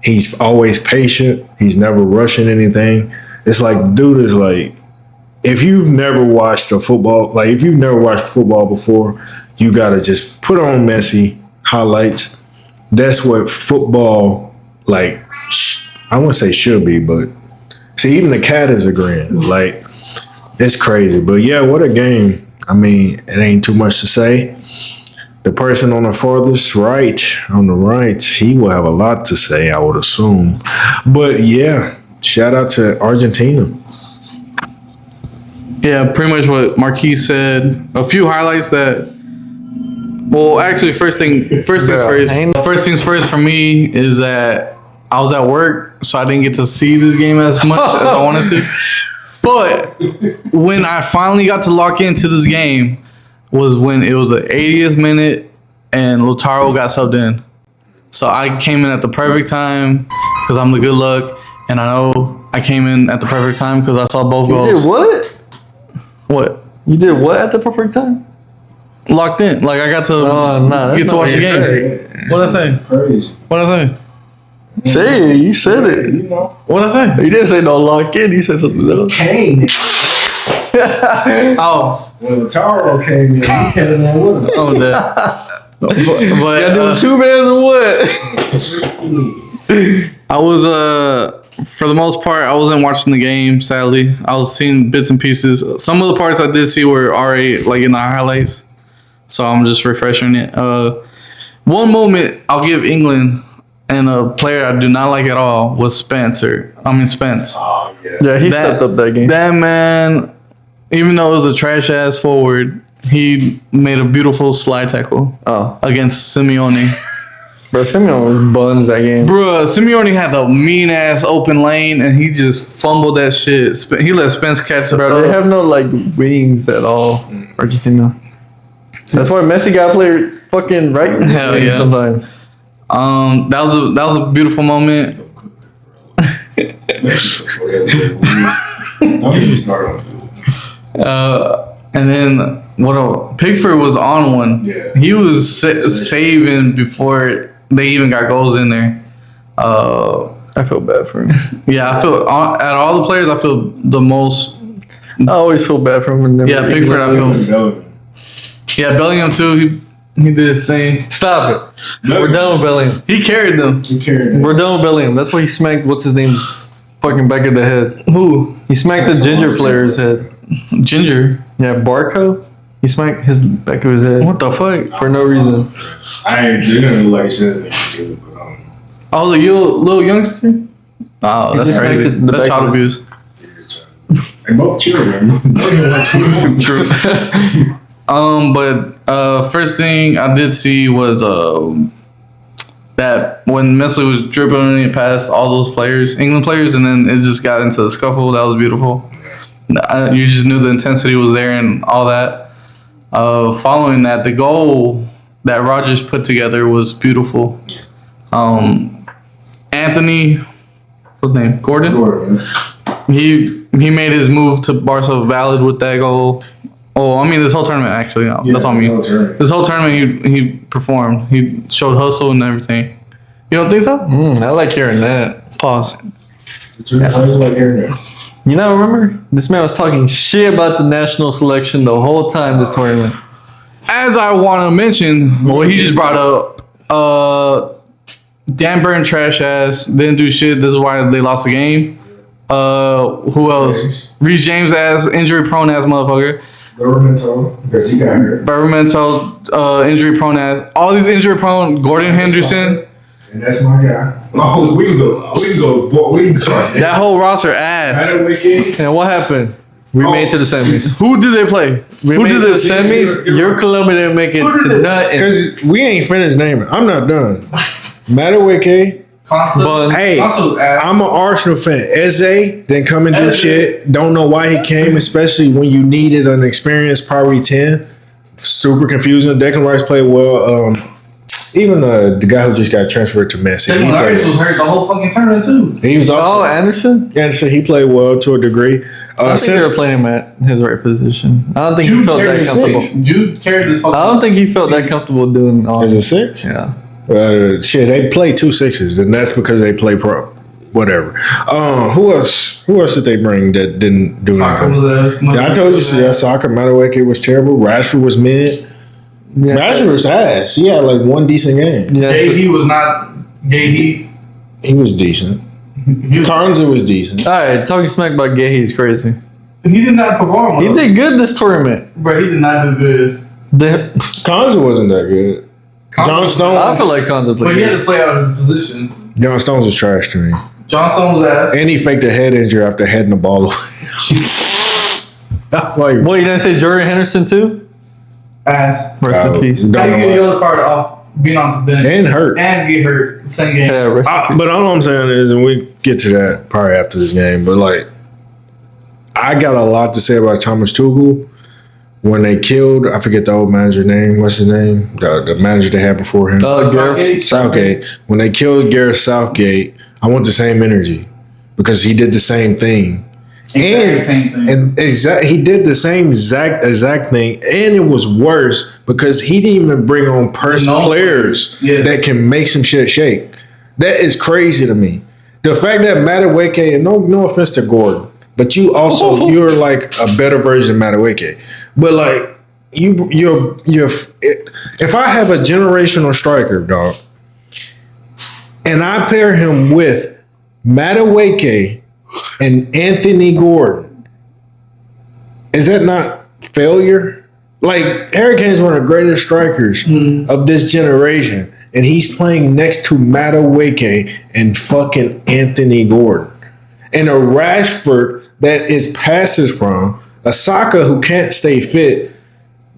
He's always patient. He's never rushing anything. It's like dude is like, if you've never watched football before, you gotta just put on Messi highlights. That's what football, like, I wouldn't say should be, but see, even the cat is agreeing. Like, it's crazy. But yeah, what a game. I mean, it ain't too much to say. The person on the farthest right, on the right, he will have a lot to say, I would assume. But yeah, shout out to Argentina. Yeah, pretty much what Markeith said. A few highlights that. Well, actually, first things first for me is that I was at work, so I didn't get to see this game as much as I wanted to. But when I finally got to lock into this game was when it was the 80th minute and Lautaro got subbed in. So I came in at the perfect time because I'm the good luck, and I know I came in at the perfect time because I saw both goals. You did what? What? You did what at the perfect time? Locked in. Like I got to get to watch the game. What did I say? Crazy. What did I say? Say it. You said it. You know. What did I say? You didn't say no lock in. You said something else. Came. Oh. When Taro came in, he came in with him. Oh, that. But you doing 2 bands or what? I was for the most part, I wasn't watching the game. Sadly, I was seeing bits and pieces. Some of the parts I did see were already like in the highlights, so I'm just refreshing it. One moment I'll give England, and a player I do not like at all was Spence. Oh yeah. Yeah, he stepped up that game. That man, even though it was a trash ass forward, he made a beautiful slide tackle against Simeone. Bro, Simeone buns that game. Bro, Simeone had a mean ass open lane and he just fumbled that shit. He let Spence catch it. Bro, they have no like wings at all, Argentina. That's why Messi got played fucking right in the game sometimes. That was a beautiful moment. And then Pickford was on one. Yeah. He was saving before they even got goals in there. I feel bad for him. Yeah, I feel at all the players. I feel the most. I always feel bad for him. Yeah, Pickford. I feel. Yeah, Bellingham too. He did his thing. Stop it. No. We're done with Bellingham. He carried them. We're done with Bellingham. That's why he smacked what's his name fucking back of the head. Who? He smacked the ginger player's head. Ginger? Yeah, Barco. He smacked his back of his head. What the fuck? For no reason. You didn't like said. Oh, the little youngster? Oh, that's crazy. That's child abuse. They both children. True. But first thing I did see was that when Messi was dribbling it past all those players, England players, and then it just got into the scuffle. That was beautiful. You just knew the intensity was there and all that. Following that, the goal that Rodgers put together was beautiful. Anthony, what's his name? Gordon. He made his move to Barca valid with that goal. Oh, I mean this whole tournament actually. No, that's on me. This whole tournament he performed. He showed hustle and everything. You don't think so? I like hearing that. Pause. You know, remember this man was talking shit about the national selection the whole time this tournament. As I want to mention, what he just brought up, Dan Burn trash ass didn't do shit. This is why they lost the game. Who else? Reece James ass injury prone ass motherfucker. Bermento, because he got hurt. Bermento, injury prone ass. All these injury prone. Gordon Henderson. And that's my guy. Oh, we can go. That whole roster ass. And what happened? We made it to the semis. Who did they play? Who did the semis? Your Colombia didn't make it to nothing. Because we ain't finished naming. I'm not done. Madueke, Constant. Hey, Constant's ass. I'm an Arsenal fan. Eze didn't come and do Eze. shit. Don't know why he came, especially when you needed an experienced Power 10. Super confusing. Declan Rice played well. Even the guy who just got transferred to Man City. Declan Rice was hurt the whole fucking tournament too. He was also Anderson? Anderson. He played well to a degree. I think they were playing him at his right position. I don't think he felt that comfortable. Jude carried this fucking. I don't think he felt that comfortable doing all As a 6? Yeah. Shit, they play 2 6s, and that's because they play pro. Whatever. Who else? Who else did they bring that didn't do Soccer anything? was there. Yeah, I told you. Soccer. Madueke was terrible. Rashford was mid. Yeah. Rashford was ass. He had like one decent game. Yeah, He was not. Gay. He was decent. He was. Konza was decent. All right, talking smack about Gahey is crazy. He did not perform. He did good this tournament. Bro, he did not do good. Konza wasn't that good. John Stones. I feel like Konza But played he had good. to play out of his position. John Stones was trash to me. John Stones ass. And he faked a head injury after heading the ball away. That's like, What, you didn't say Jordan Henderson too? Ass. Rest in peace. don't How you know get a why. yellow card off being on the bench And hurt. and get hurt same game? Yeah, rest in peace. But all I'm saying is, and we get to that probably after this game, but like, I got a lot to say about Thomas Tuchel. When they killed, I forget the old manager's name. What's his name? The manager they had before him. Gareth. Southgate. When they killed Gareth Southgate, I want the same energy because he did the same thing. Exactly same thing. And he did the same exact thing, and it was worse because he didn't even bring on players that can make some shit shake. That is crazy to me. The fact that Madueke, and no offense to Gordon, but you're like a better version of Madueke. But like you're if I have a generational striker, dog, and I pair him with Madueke and Anthony Gordon, is that not failure? Like, Harry Kane's one of the greatest strikers of this generation, and he's playing next to Madueke and fucking Anthony Gordon. And a Rashford that is past his prime, a Saka who can't stay fit.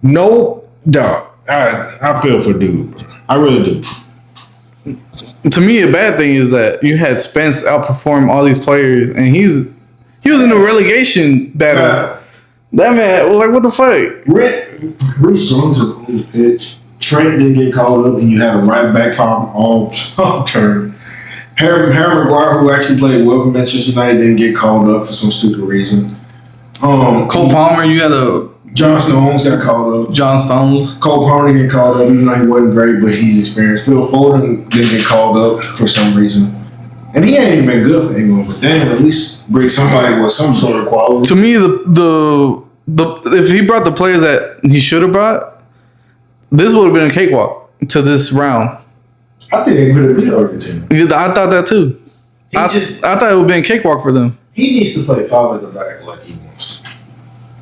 No, dog. I feel for dude. I really do. To me, a bad thing is that you had Spence outperform all these players, and he was in a relegation battle. That man was like, what the fuck? Bruce Jones was on the pitch. Trent didn't get called up, and you had a right back problem all turn. Harry Maguire, who actually played well for Manchester United, didn't get called up for some stupid reason. Cole Palmer, you had John Stones got called up. John Stones. Cole Palmer didn't get called up, even though he wasn't great, but he's experienced. Phil Foden didn't get called up for some reason. And he ain't even been good for England, but damn, at least bring somebody with some sort of quality. To me, the if he brought the players that he should have brought, this would have been a cakewalk to this round. I think they could have beat Argentina. I thought that too. I thought it would have been a cakewalk for them. He needs to play 5 at the back like he wants to.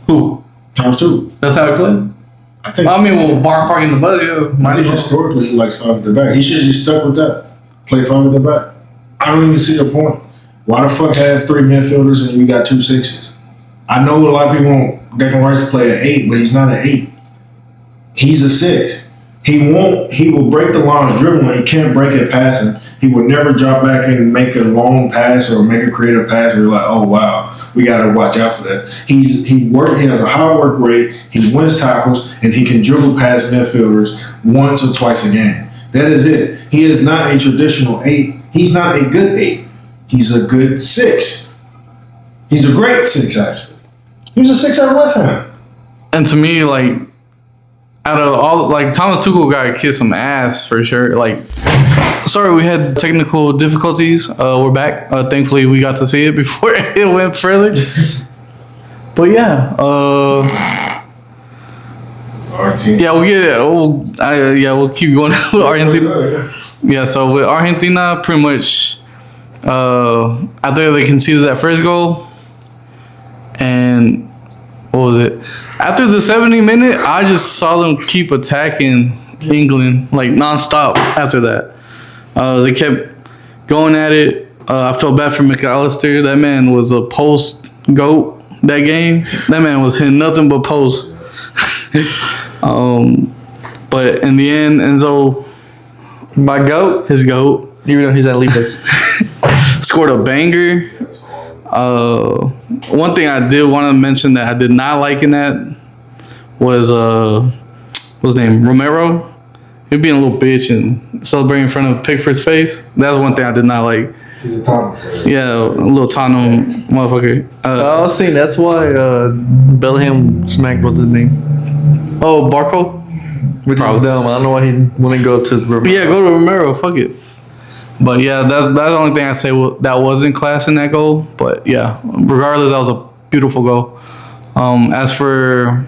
Who? Times 2. That's how it played? I mean, well, Barn Park in the butt, yeah. I think historically he likes 5 at the back. He should have just stuck with that. Play 5 at the back. I don't even see the point. Why the fuck have 3 midfielders and you got 2 6s? I know a lot of people want Declan Rice to play at 8, but he's not an 8. He's a 6. He will break the line of dribbling. He can't break it passing. He will never drop back and make a long pass or make a creative pass where you're like, oh wow, we gotta watch out for that. He has a high work rate, he wins tackles, and he can dribble past midfielders once or twice a game. That is it. He is not a traditional 8. He's not a good 8. He's a good 6. He's a great 6, actually. He was a 6 at West Ham. And to me, like, out of all, like, Thomas Tuchel got kiss some ass for sure. Like, sorry, we had technical difficulties. We're back. Thankfully, we got to see it before it went further. But yeah, Argentina. yeah, we'll keep going with Argentina. Yeah, so with Argentina, pretty much, after they conceded that first goal, and what was it? After the 70 minute, I just saw them keep attacking England like nonstop. After that, they kept going at it. I felt bad for McAllister. That man was a post goat that game. That man was hitting nothing but posts. But in the end, Enzo, my goat, his goat, even though he's at Lipas. Scored a banger. One thing I did want to mention that I did not like in that was what's his name? Romero. He being a little bitch and celebrating in front of Pickford's face. That's one thing I did not like. He's a Tottenham fan. Yeah, a little Tottenham motherfucker. I was saying that's why Bellingham smacked what's his name? Oh, Barco? Which is Probably. dumb. I don't know why he wouldn't go to Romero. Yeah, go to Romero. Fuck it. But yeah, that's the only thing I say that wasn't class in that goal. But yeah, regardless, that was a beautiful goal. As for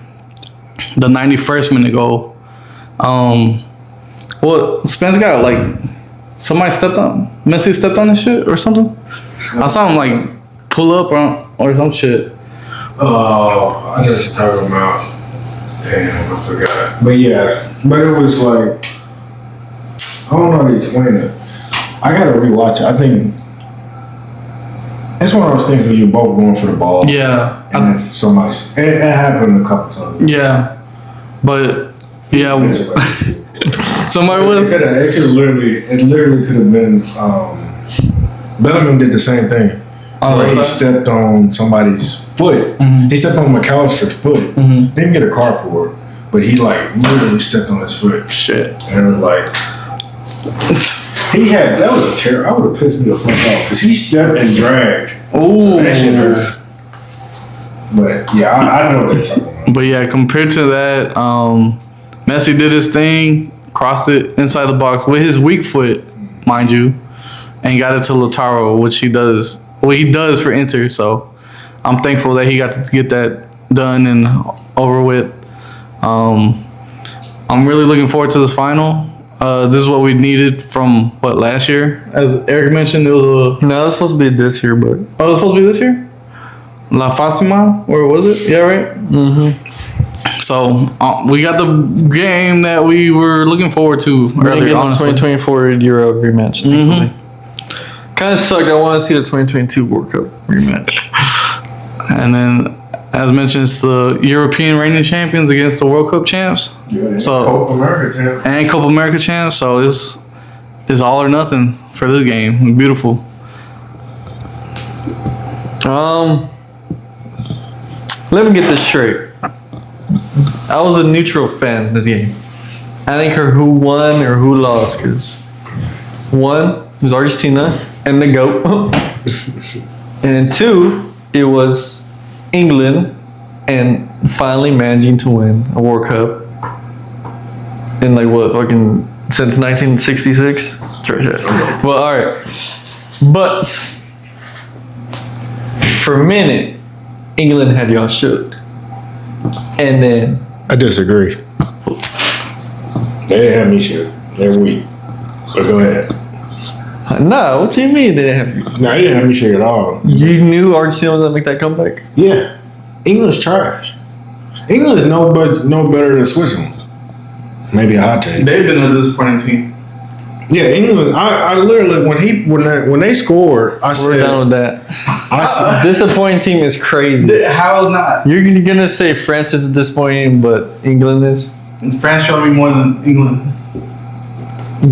the 91st minute goal, well, Spence got like somebody Messi stepped on his shit or something. I saw him like pull up or some shit. Oh, I know what you're talking about. Damn, I forgot. But yeah, but it was like, I don't know how to explain it. I gotta rewatch it. I think it's one of those things where you're both going for the ball. Yeah, And if it happened a couple times. yeah, but yeah, somebody was. It literally could have been. Bellingham did the same thing. Where he stepped on somebody's foot. Mhm. He stepped on McAllister's foot. Mhm. Didn't get a card for it, but he like literally stepped on his foot. Shit. And it was like that was a terror. I would have pissed me the fuck off because he stepped and dragged. Ooh. That shit hurt. But yeah, I know what they're talking about. But yeah, compared to that, Messi did his thing, crossed it inside the box with his weak foot, mind you, and got it to Lautaro, which he does. Well, he does for Inter. So I'm thankful that he got to get that done and over with. I'm really looking forward to this final. This is what we needed from last year. As Eric mentioned, it was No, it's supposed to be this year, but it was supposed to be this year. La Fasima, or was it? Yeah, right. So we got the game that we were looking forward to we're gonna earlier. get the Honestly, 2024 Euro rematch. Thankfully. Kind of sucked. I want to see the 2022 World Cup rematch. and then as mentioned, it's the European reigning champions against the World Cup champs. Yeah, So- Copa America champ. And Copa America champs. So it's all or nothing for this game. Beautiful. Let me get this straight. I was a neutral fan of this game. I didn't care who won or who lost, because one was Argentina and the GOAT. And then two, it was England and finally managing to win a World Cup in since 1966? Well, alright. But for a minute, England had y'all shook. And then I disagree. They didn't have me shit. They're weak. But go ahead. no, what do you mean they didn't have you? No, they didn't have me shit at all. You knew Argentina was gonna make that comeback? Yeah. England's trash. England's no better than Switzerland. Maybe a hot take. They've been a disappointing team. Yeah, England. I literally when they scored, I We're said done with that. I said Disappointing team is crazy. How is not? You're gonna say France is disappointing, but England is. France showed me more than England.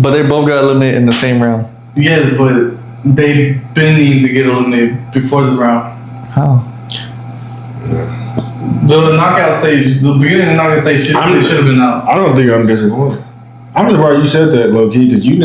But they both got eliminated in the same round. Yes, but they've been needing to get eliminated before this round. How? The knockout stage, the beginning of the knockout stage, should have been out. I don't think I'm disappointed. I'm surprised you said that, low key, because you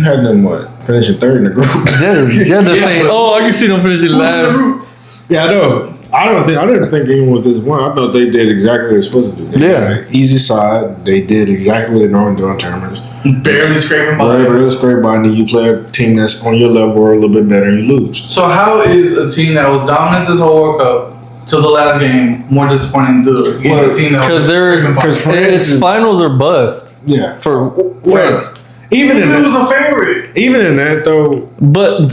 had them finishing third in the group. They're saying, I can see them finishing last. Yeah, I know. I didn't think anyone was disappointed. I thought they did exactly what they're supposed to do. They got an easy side. They did exactly what they normally do in tournaments. Barely scraping by. Barely scrape by, and then you play a team that's on your level or a little bit better, and you lose. So how is a team that was dominant this whole World Cup to the last game more disappointing to a team that was Because France is finals are bust. Yeah, For France. Even in it was that, a favorite. even in that though, But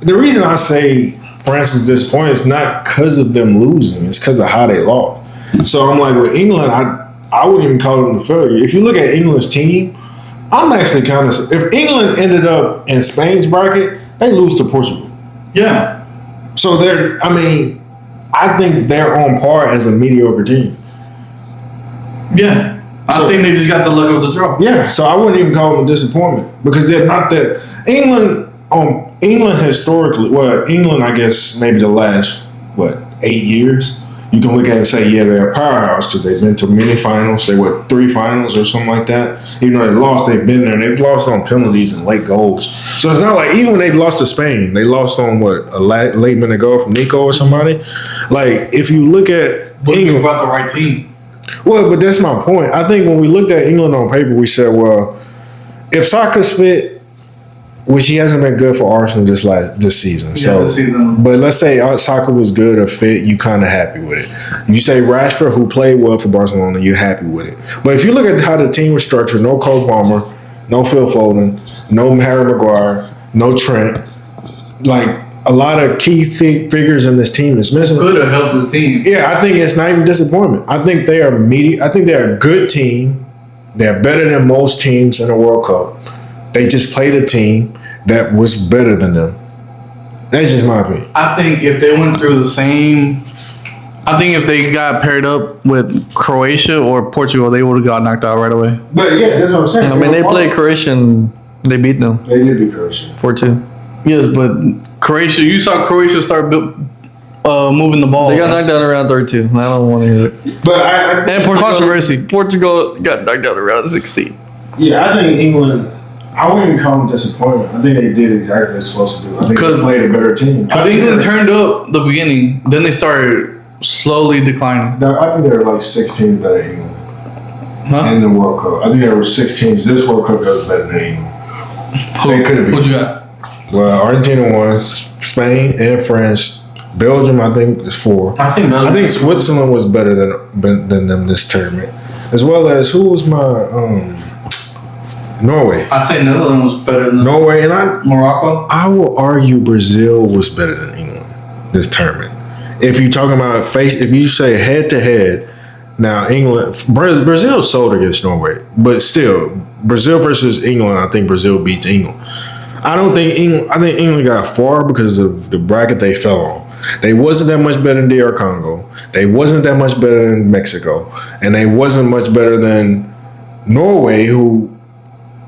the reason I say France is disappointed is not because of them losing; it's because of how they lost. So I'm like with England, I wouldn't even call them a failure. If you look at England's team, I'm actually kind of. If England ended up in Spain's bracket, they lose to Portugal. Yeah. So I think they're on par as a mediocre team. Yeah. I think they just got the luck of the draw. Yeah, so I wouldn't even call them a disappointment because they're not that. England historically, well, England, I guess maybe the last 8 years, you can look at it and say, yeah, they're a powerhouse because they've been to many finals. They were 3 finals or something like that. Even though they lost, they've been there. They've lost on penalties and late goals. So it's not like even when they lost to Spain, they lost on a late minute goal from Nico or somebody. Like if you look at England, about the right team. well, but that's my point. I think when we looked at England on paper, we said, well, if Saka's fit, which he hasn't been good for Arsenal this season. This season. But let's say Saka was good or fit, you kind of happy with it. You say Rashford, who played well for Barcelona, you're happy with it. But if you look at how the team was structured, no Cole Palmer, no Phil Foden, no Harry Maguire, no Trent, like a lot of key figures in this team is missing. Could have helped the team. Yeah, I think it's not even disappointment. I think they are I think they're a good team. They're better than most teams in the World Cup. They just played a team that was better than them. That's just my opinion. I think if they went through the same, I think if they got paired up with Croatia or Portugal, they would have got knocked out right away. But yeah, that's what I'm saying. I mean, they played Croatia and they beat them. They did beat Croatia 4-2. Yes, but Croatia, you saw Croatia start moving the ball. They got knocked out around 32. I don't want to hear it. But And Portugal got knocked out around 16. Yeah, I think England. I wouldn't even call them disappointment. I think they did exactly what they're supposed to do. I think they played a better team. Because England turned up the beginning, then they started slowly declining. No, I think there were like 6 teams better than England in the World Cup. I think there were 6 teams. This World Cup that was better than England. They could have been. Who'd you got? Well, Argentina won, Spain and France. Belgium, I think, is 4. I think Switzerland was better than them this tournament. As well as, who was my... Norway. I say Netherlands was better than Norway, and Morocco. I will argue Brazil was better than England this tournament. If you're talking about if you say head to head, now Brazil sold against Norway, but still Brazil versus England, I think Brazil beats England. I think England got far because of the bracket they fell on. They wasn't that much better than DR Congo. They wasn't that much better than Mexico, and they wasn't much better than Norway, who.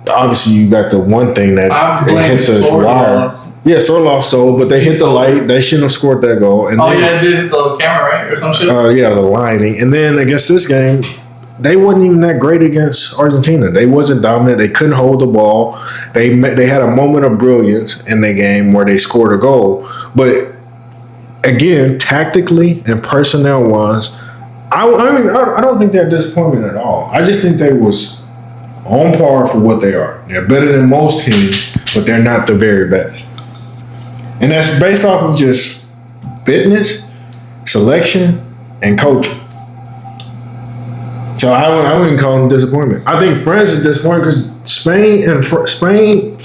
Obviously, you got the one thing that hit the wire. Yeah, Sorloth sold, but they hit the light. They shouldn't have scored that goal. And it did hit the camera, right? Or some shit? Yeah, the lining. And then against this game, they wasn't even that great against Argentina. They wasn't dominant. They couldn't hold the ball. They had a moment of brilliance in the game where they scored a goal. But again, tactically and personnel-wise, I don't think they're a disappointment at all. I just think they was on par for what they are. They're better than most teams, but they're not the very best. And that's based off of just fitness, selection, and coaching. So I wouldn't call them disappointment. I think France is disappointing because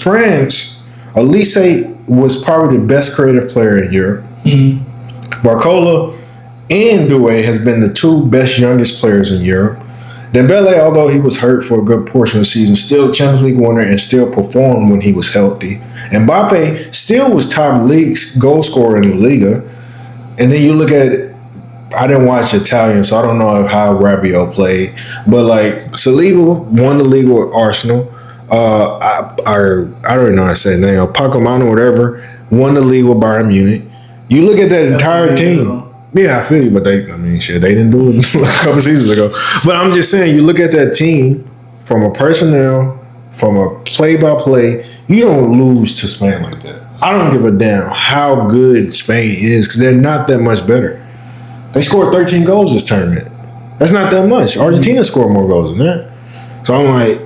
France, Elise was probably the best creative player in Europe. Mm-hmm. Barcola and Doué has been the 2 best youngest players in Europe. Dembele, although he was hurt for a good portion of the season, still Champions League winner and still performed when he was healthy. Mbappe still was top league goal scorer in the Liga. And then you look at, I didn't watch Italian, so I don't know how Rabiot played. But like Saliba won the league with Arsenal. I don't even know how to say his name. Pacomano, whatever, won the league with Bayern Munich. You look at that entire team. Yeah, I feel you, but they didn't do it a couple seasons ago. But I'm just saying, you look at that team from a personnel, from a play-by-play, you don't lose to Spain like that. I don't give a damn how good Spain is because they're not that much better. They scored 13 goals this tournament. That's not that much. Argentina scored more goals than that. So I'm like,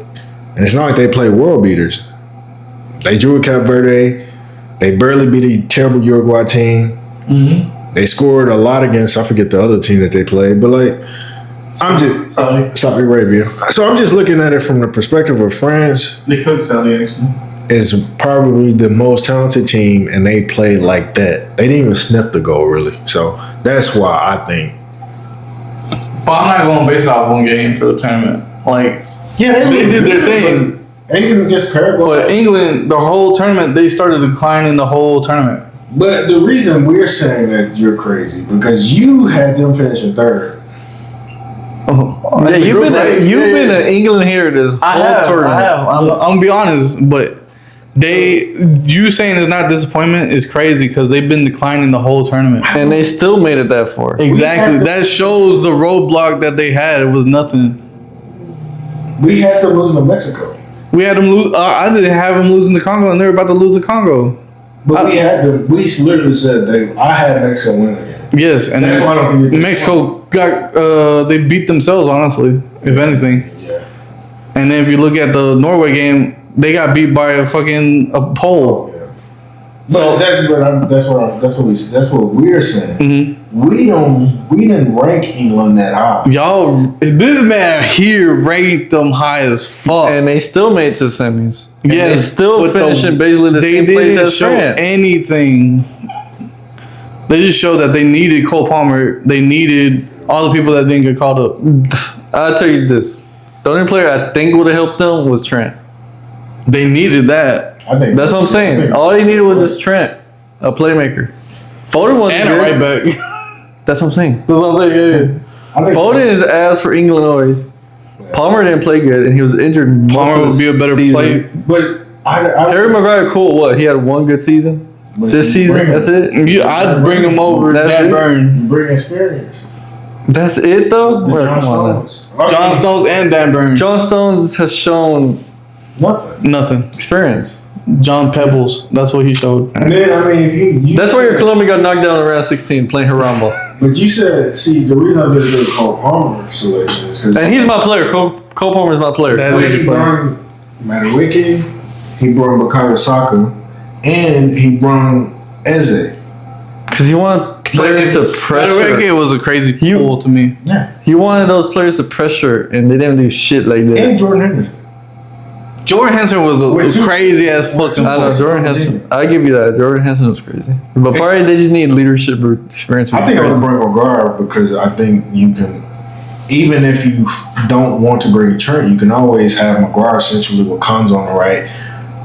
and it's not like they play world beaters. They drew with Cape Verde. They barely beat a terrible Uruguay team. Mm-hmm. They scored a lot against, I forget the other team that they played, but like, Saudi Arabia. So I'm just looking at it from the perspective of France. They cooked Saudi, actually. Is probably the most talented team, and they played like that. They didn't even sniff the goal, really. So that's why I think. But I'm not going to base it off one game for the tournament. Like, yeah, they did their thing. England against Paraguay. But England, the whole tournament, they started declining the whole tournament. But the reason we're saying that you're crazy because you had them finishing 3rd. Oh, yeah, the you've group, been right? you've Yeah, been yeah. in England here this whole tournament. I have. I'm gonna be honest, but you saying it's not disappointment is crazy because they've been declining the whole tournament. And they still made it that far. Exactly. That shows the roadblock that they had. It was nothing. We had them losing to Mexico. We had them lose. I didn't have them losing to Congo, and they were about to lose to Congo. But we had them. We literally said I had Mexico winning again. Yes, and That's why I don't think it's Mexico got they beat themselves, honestly, if anything. Yeah. And then if you look at the Norway game, they got beat by a pole. Yeah. But that's what we're saying. Mm-hmm. We didn't rank England that high. Y'all, this man here ranked them high as fuck. And they still made to semis. And Yes, they still but finishing basically the they same place didn't as show France. anything. They just showed that they needed Cole Palmer. They needed all the people that didn't get called up. I'll tell you this. The only player I think would have helped them was Trent. They needed that. I think That's what I'm saying. All he needed was this Trent, a playmaker. Foden wasn't And a good. right back. That's what I'm saying. That's what I'm saying. Yeah. I think Foden is ass for England always. Palmer didn't play good, and he was injured. Most Palmer of would the be a better season. player. But Harry Maguire, cool. What? He had one good season. but This you season, bring- that's it. I'd bring him over That's Dan it? Burn. You bring experience. That's it though. The Well, John come on now. Stones. John Stones and Dan Burn. John Stones has shown Nothing. Nothing. experience. John Pebbles. That's what he showed. And then I mean, if you That's why your Colombia got knocked down in round 16 playing Harambe. But you said, see, the reason I did the Cole Palmer selection is because And he's my player. Cole Palmer's my player. That- he brought Madueke, he brought Bukayo Saka, and he brought Eze. Because you want players to pressure. It was a crazy pull to me. Yeah. He wanted those players to pressure, and they didn't do shit like that. And Jordan Henderson. Jordan Henson was With a two- crazy ass fucking. I know Jordan Henson. I give you that. Jordan Henson was crazy, but probably they just need leadership or experience. I think I would bring Maguire because I think you can, even if you don't want to bring Trent, you can always have Maguire essentially with Combs on the right,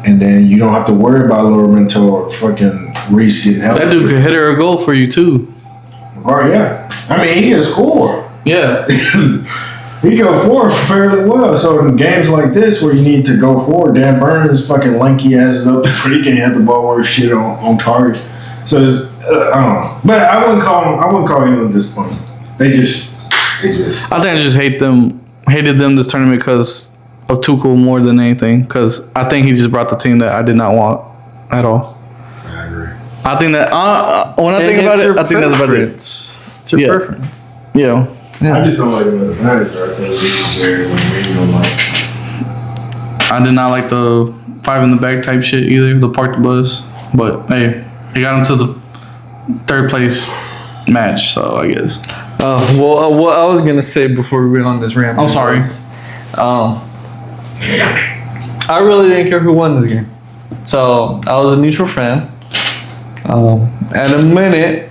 and then you don't have to worry about Lorenzo or fucking Reese getting help. That dude could hit her a goal for you too. Maguire, yeah. I mean, he can score. Yeah. He go forward fairly well. So in games like this where you need to go forward, Dan Burns fucking lanky asses up there, he can hit the ball where shit on target. So I don't know, but I wouldn't call him disappointing. They just exist. I think I just hated them this tournament because of Tuchel more than anything. Because I think he just brought the team that I did not want at all. I agree. I think that when I think about it, I think that's about it. It's your Yeah. preference. Yeah. I just don't like him as a manager. I think he's very like. I did not like the 5 in the back type shit either. The park the bus, but hey, he got him to the 3rd place match. So I guess. Well, what I was gonna say before we went on this rant. I'm sorry. was, I really didn't care who won this game, so I was a neutral fan. At a minute,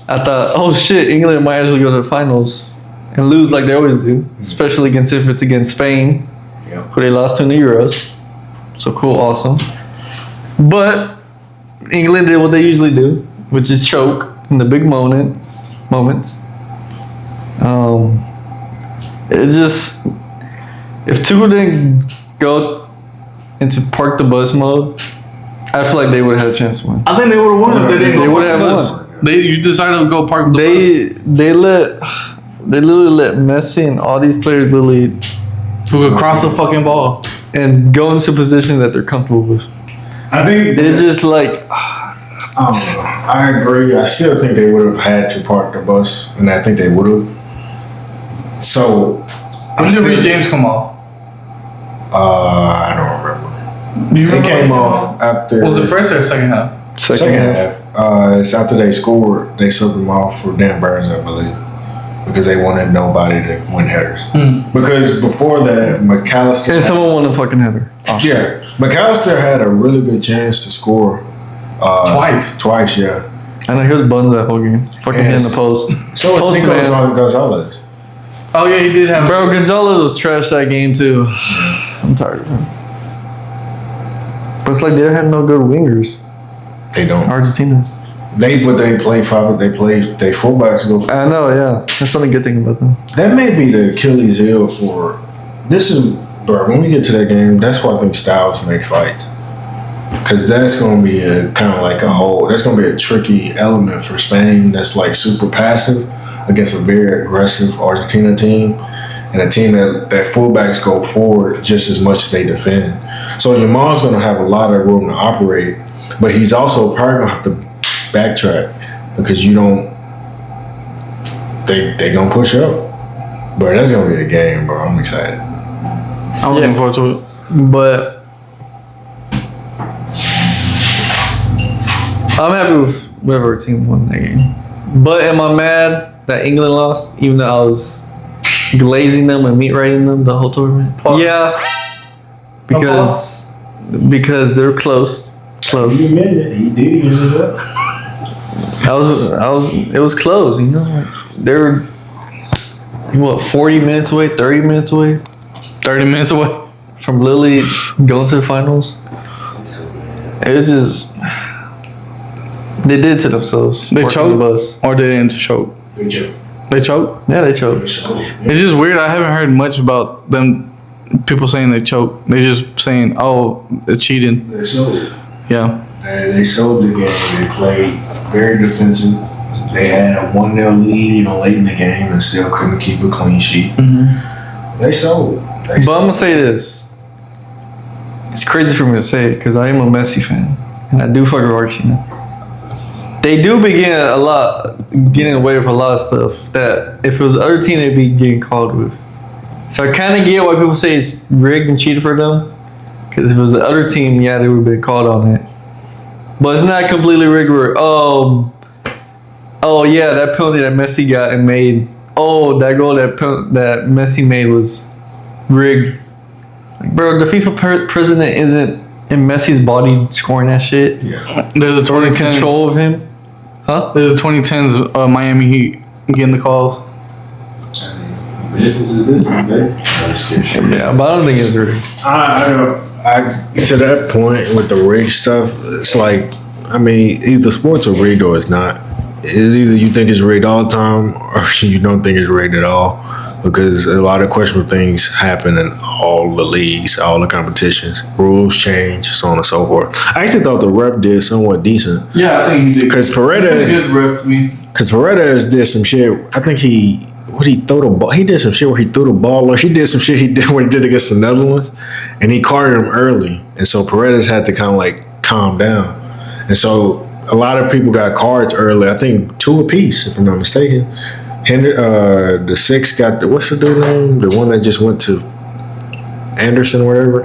I thought, oh shit, England might actually go to the finals and lose like they always do, especially if it's against Spain, who they lost to in the Euros. So cool, awesome. But England did what they usually do, which is choke in the big moments. It just, if Tuchel didn't go into park the bus mode, I feel like they would have had a chance to win. I think they would have won if they didn't They go would park the have bus. won. You decided to go park the bus. They literally let Messi and all these players literally Who could cross the fucking ball. and go into positions that they're comfortable with. I think It's just like, I agree. I still think they would have had to park the bus, and I think they would have. So, When did Reece James come off? I don't remember. You It remember came when off after Was it first or second half? second half. It's after they scored. They subbed him off for Dan Burns, I believe, because they wanted nobody to win headers. Because before that, McAllister. and someone won a fucking header. Awesome. Yeah, McAllister had a really good chance to score. Twice, yeah. I know he was buns that whole game. Fucking hitting the post. So Post was man. Gonzalez. Oh yeah, he did have. Bro, Gonzalez was trash that game too. I'm tired of him. But it's like they had no good wingers. They don't. Argentina. They play five. They fullbacks go. I know, yeah. That's something good thing about them. That may be the Achilles heel for. This is, bro. When we get to that game, that's why I think styles make fights. Because that's going to be a kind of like that's going to be a tricky element for Spain that's like super passive against a very aggressive Argentina team and a team that fullbacks go forward just as much as they defend. So Yamal's going to have a lot of room to operate, but he's also probably going to have to backtrack because they going to push up. Bro, that's going to be a game, bro. I'm excited. I'm looking forward to it. But I'm happy with whatever team won that game. But am I mad that England lost, even though I was glazing them and meat riding them the whole tournament? Yeah, because they're close. He admitted it. He did use it up. It was close, you know. Like, they were 40 minutes away, 30 minutes away 30 minutes away from Lily going to the finals. It was just. They did it to themselves. They choked, or they didn't choke. They choked. They choked. Yeah, they choked. It's just weird. I haven't heard much about them. People saying they choked. They're just saying, "Oh, it's cheating." They sold. Yeah. And they sold the game. They played very defensive. They had a 1-0 lead late in the game and still couldn't keep a clean sheet. Mm-hmm. They sold. But I'm gonna say this. It's crazy for me to say it because I am a Messi fan and I do fuck with Argentina. They do begin getting away with a lot of stuff that if it was the other team, they'd be getting called with. So I kind of get why people say it's rigged and cheated for them. Because if it was the other team, yeah, they would have been called on it. But it's not completely rigged where, oh yeah, that penalty that Messi got and made, that goal that Messi made was rigged. Like, bro, the FIFA president isn't in Messi's body scoring that shit. Yeah. There's a 2010 control of him. Huh? There's the 2010s Miami Heat getting the calls. Business is business, man. I'm just kidding. Yeah, but I don't think it's rigged. To that point with the rig stuff, it's like, I mean, either sports are rigged or it's not. It's either you think it's rigged all the time or you don't think it's rigged at all, because a lot of questionable things happen in all the leagues, all the competitions. Rules change, so on and so forth. I actually thought the ref did somewhat decent. Yeah, I think he did. Because Paredes, good ref to me. Because Paredes did some shit. I think he throw the ball? He did some shit where he threw the ball, or he did some shit he did when he did against the Netherlands, and he carded him early, and so Paredes had to kind of like calm down, and so a lot of people got cards early. I think 2 apiece, if I'm not mistaken. The 6 got what's the dude name? The one that just went to Anderson or whatever.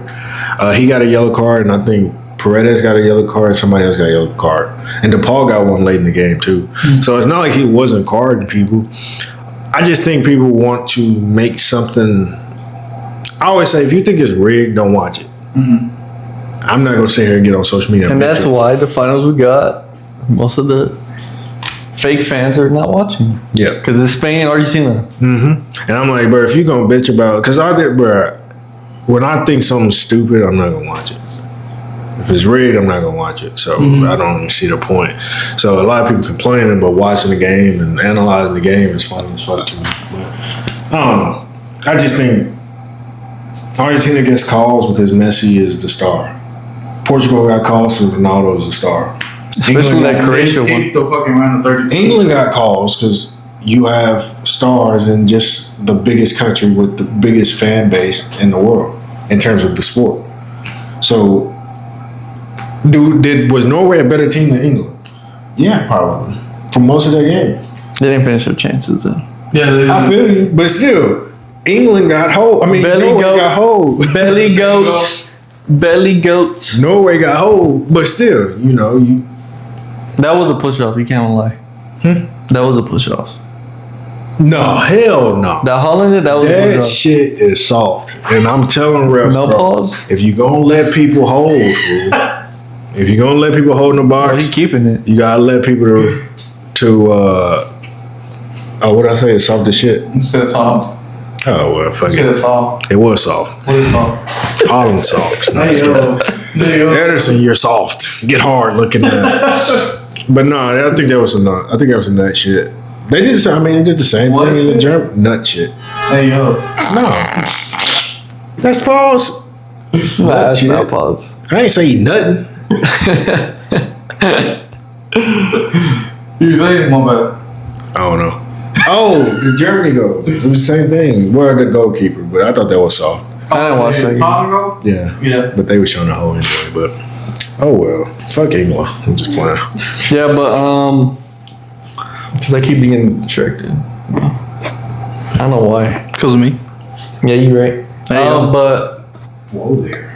He got a yellow card, and I think Paredes got a yellow card. Somebody else got a yellow card, and DePaul got one late in the game too. Mm-hmm. So it's not like he wasn't carding people. I just think people want to make something. I always say, if you think it's rigged, don't watch it. Mm-hmm. I'm not gonna sit here and get on social media. And that's why the finals we got, most of the fake fans are not watching. Yeah, because it's Spain and Argentina. Mm-hmm. And I'm like, bro, if you gonna bitch about, because when I think something's stupid, I'm not gonna watch it. If it's rigged, I'm not gonna watch it. So I don't even see the point. So a lot of people complaining about watching the game and analyzing the game is fun as fuck to me. But I don't know. I just think Argentina gets calls because Messi is the star. Portugal got calls because Ronaldo is the star. Especially that Croatia one. The fucking round of 32. England got calls because you have stars in just the biggest country with the biggest fan base in the world in terms of the sport. So, was Norway a better team than England? Yeah, probably. For most of their game. They didn't finish their chances though. Yeah, I feel you. But still, England got hold. I mean, Norway got hold. Belly goats. Belly goats. Norway got hold. But still, That was a push-off. You can't lie. That was a push-off. No, hell no. That Holland, that was a push-off. That shit is soft. And I'm telling refs, no pause. If you're going to let people hold, if you're going to let people hold in the box, he's keeping it. You got to let people what did I say? It's soft as shit. You said soft. Oh, well, fuck it. You said soft. It was soft. What is soft? Holland soft. There you go. Anderson, you're soft. Get hard looking at it. But no, I think that was a nut. I think that was a nut shit. They did. They did the same What thing in the shit? German nut shit. Hey yo. No, that's pause. Nah, Nut that's shit. not pause. I ain't say nothing. You saying my bad. I don't know. Oh, the Germany goal. It was the same thing. We're the goalkeeper, but I thought that was soft. I didn't watch that game. Taco? Yeah. Yeah. But they were showing the whole anyway. But oh well. Fuck England. I'm just playing. Yeah, but because I keep getting distracted. I don't know why. Because of me. Yeah, you're right. But Whoa there.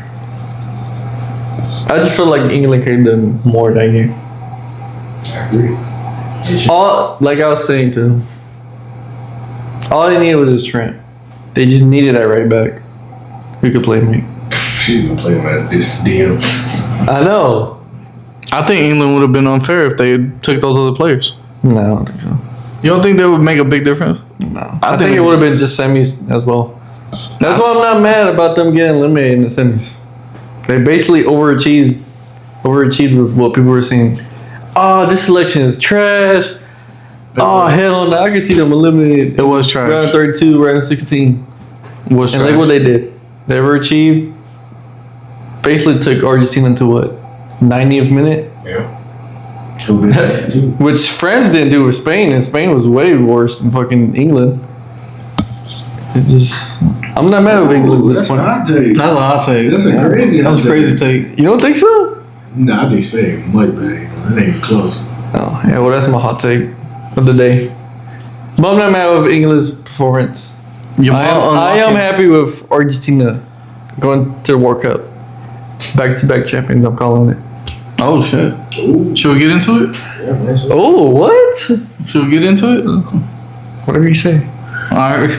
I just feel like England could have done more that game. I agree. Like I was saying too, all they needed was a Trent. They just needed that right back who could play me. She's gonna play at this DM. I know. I think England would have been unfair if they took those other players. No, I don't think so. You don't think they would make a big difference? No. I think it would have been just semis as well. That's why I'm not mad about them getting eliminated in the semis. They basically overachieved with what people were saying. Oh, this selection is trash. Oh, hell no. I can see them eliminated. It was trash. Round 32, round 16. It was And trash. look what they did. They overachieved. Basically took Argentina to what? 90th minute? Yeah. Which France didn't do with Spain, and Spain was way worse than fucking England. It just, I'm not mad with England at this point. take. That's what I'll take. That's a crazy. That's a crazy take. You don't think so? Nah, I think Spain might be. That ain't close. Oh, yeah, well, that's my hot take of the day. But I'm not mad with England's performance. I am happy with Argentina going to the World Cup. Back-to-back champions, I'm calling it. Oh shit. Ooh. Should we get into it? Oh, what? Should we get into it? Whatever you say. Alright.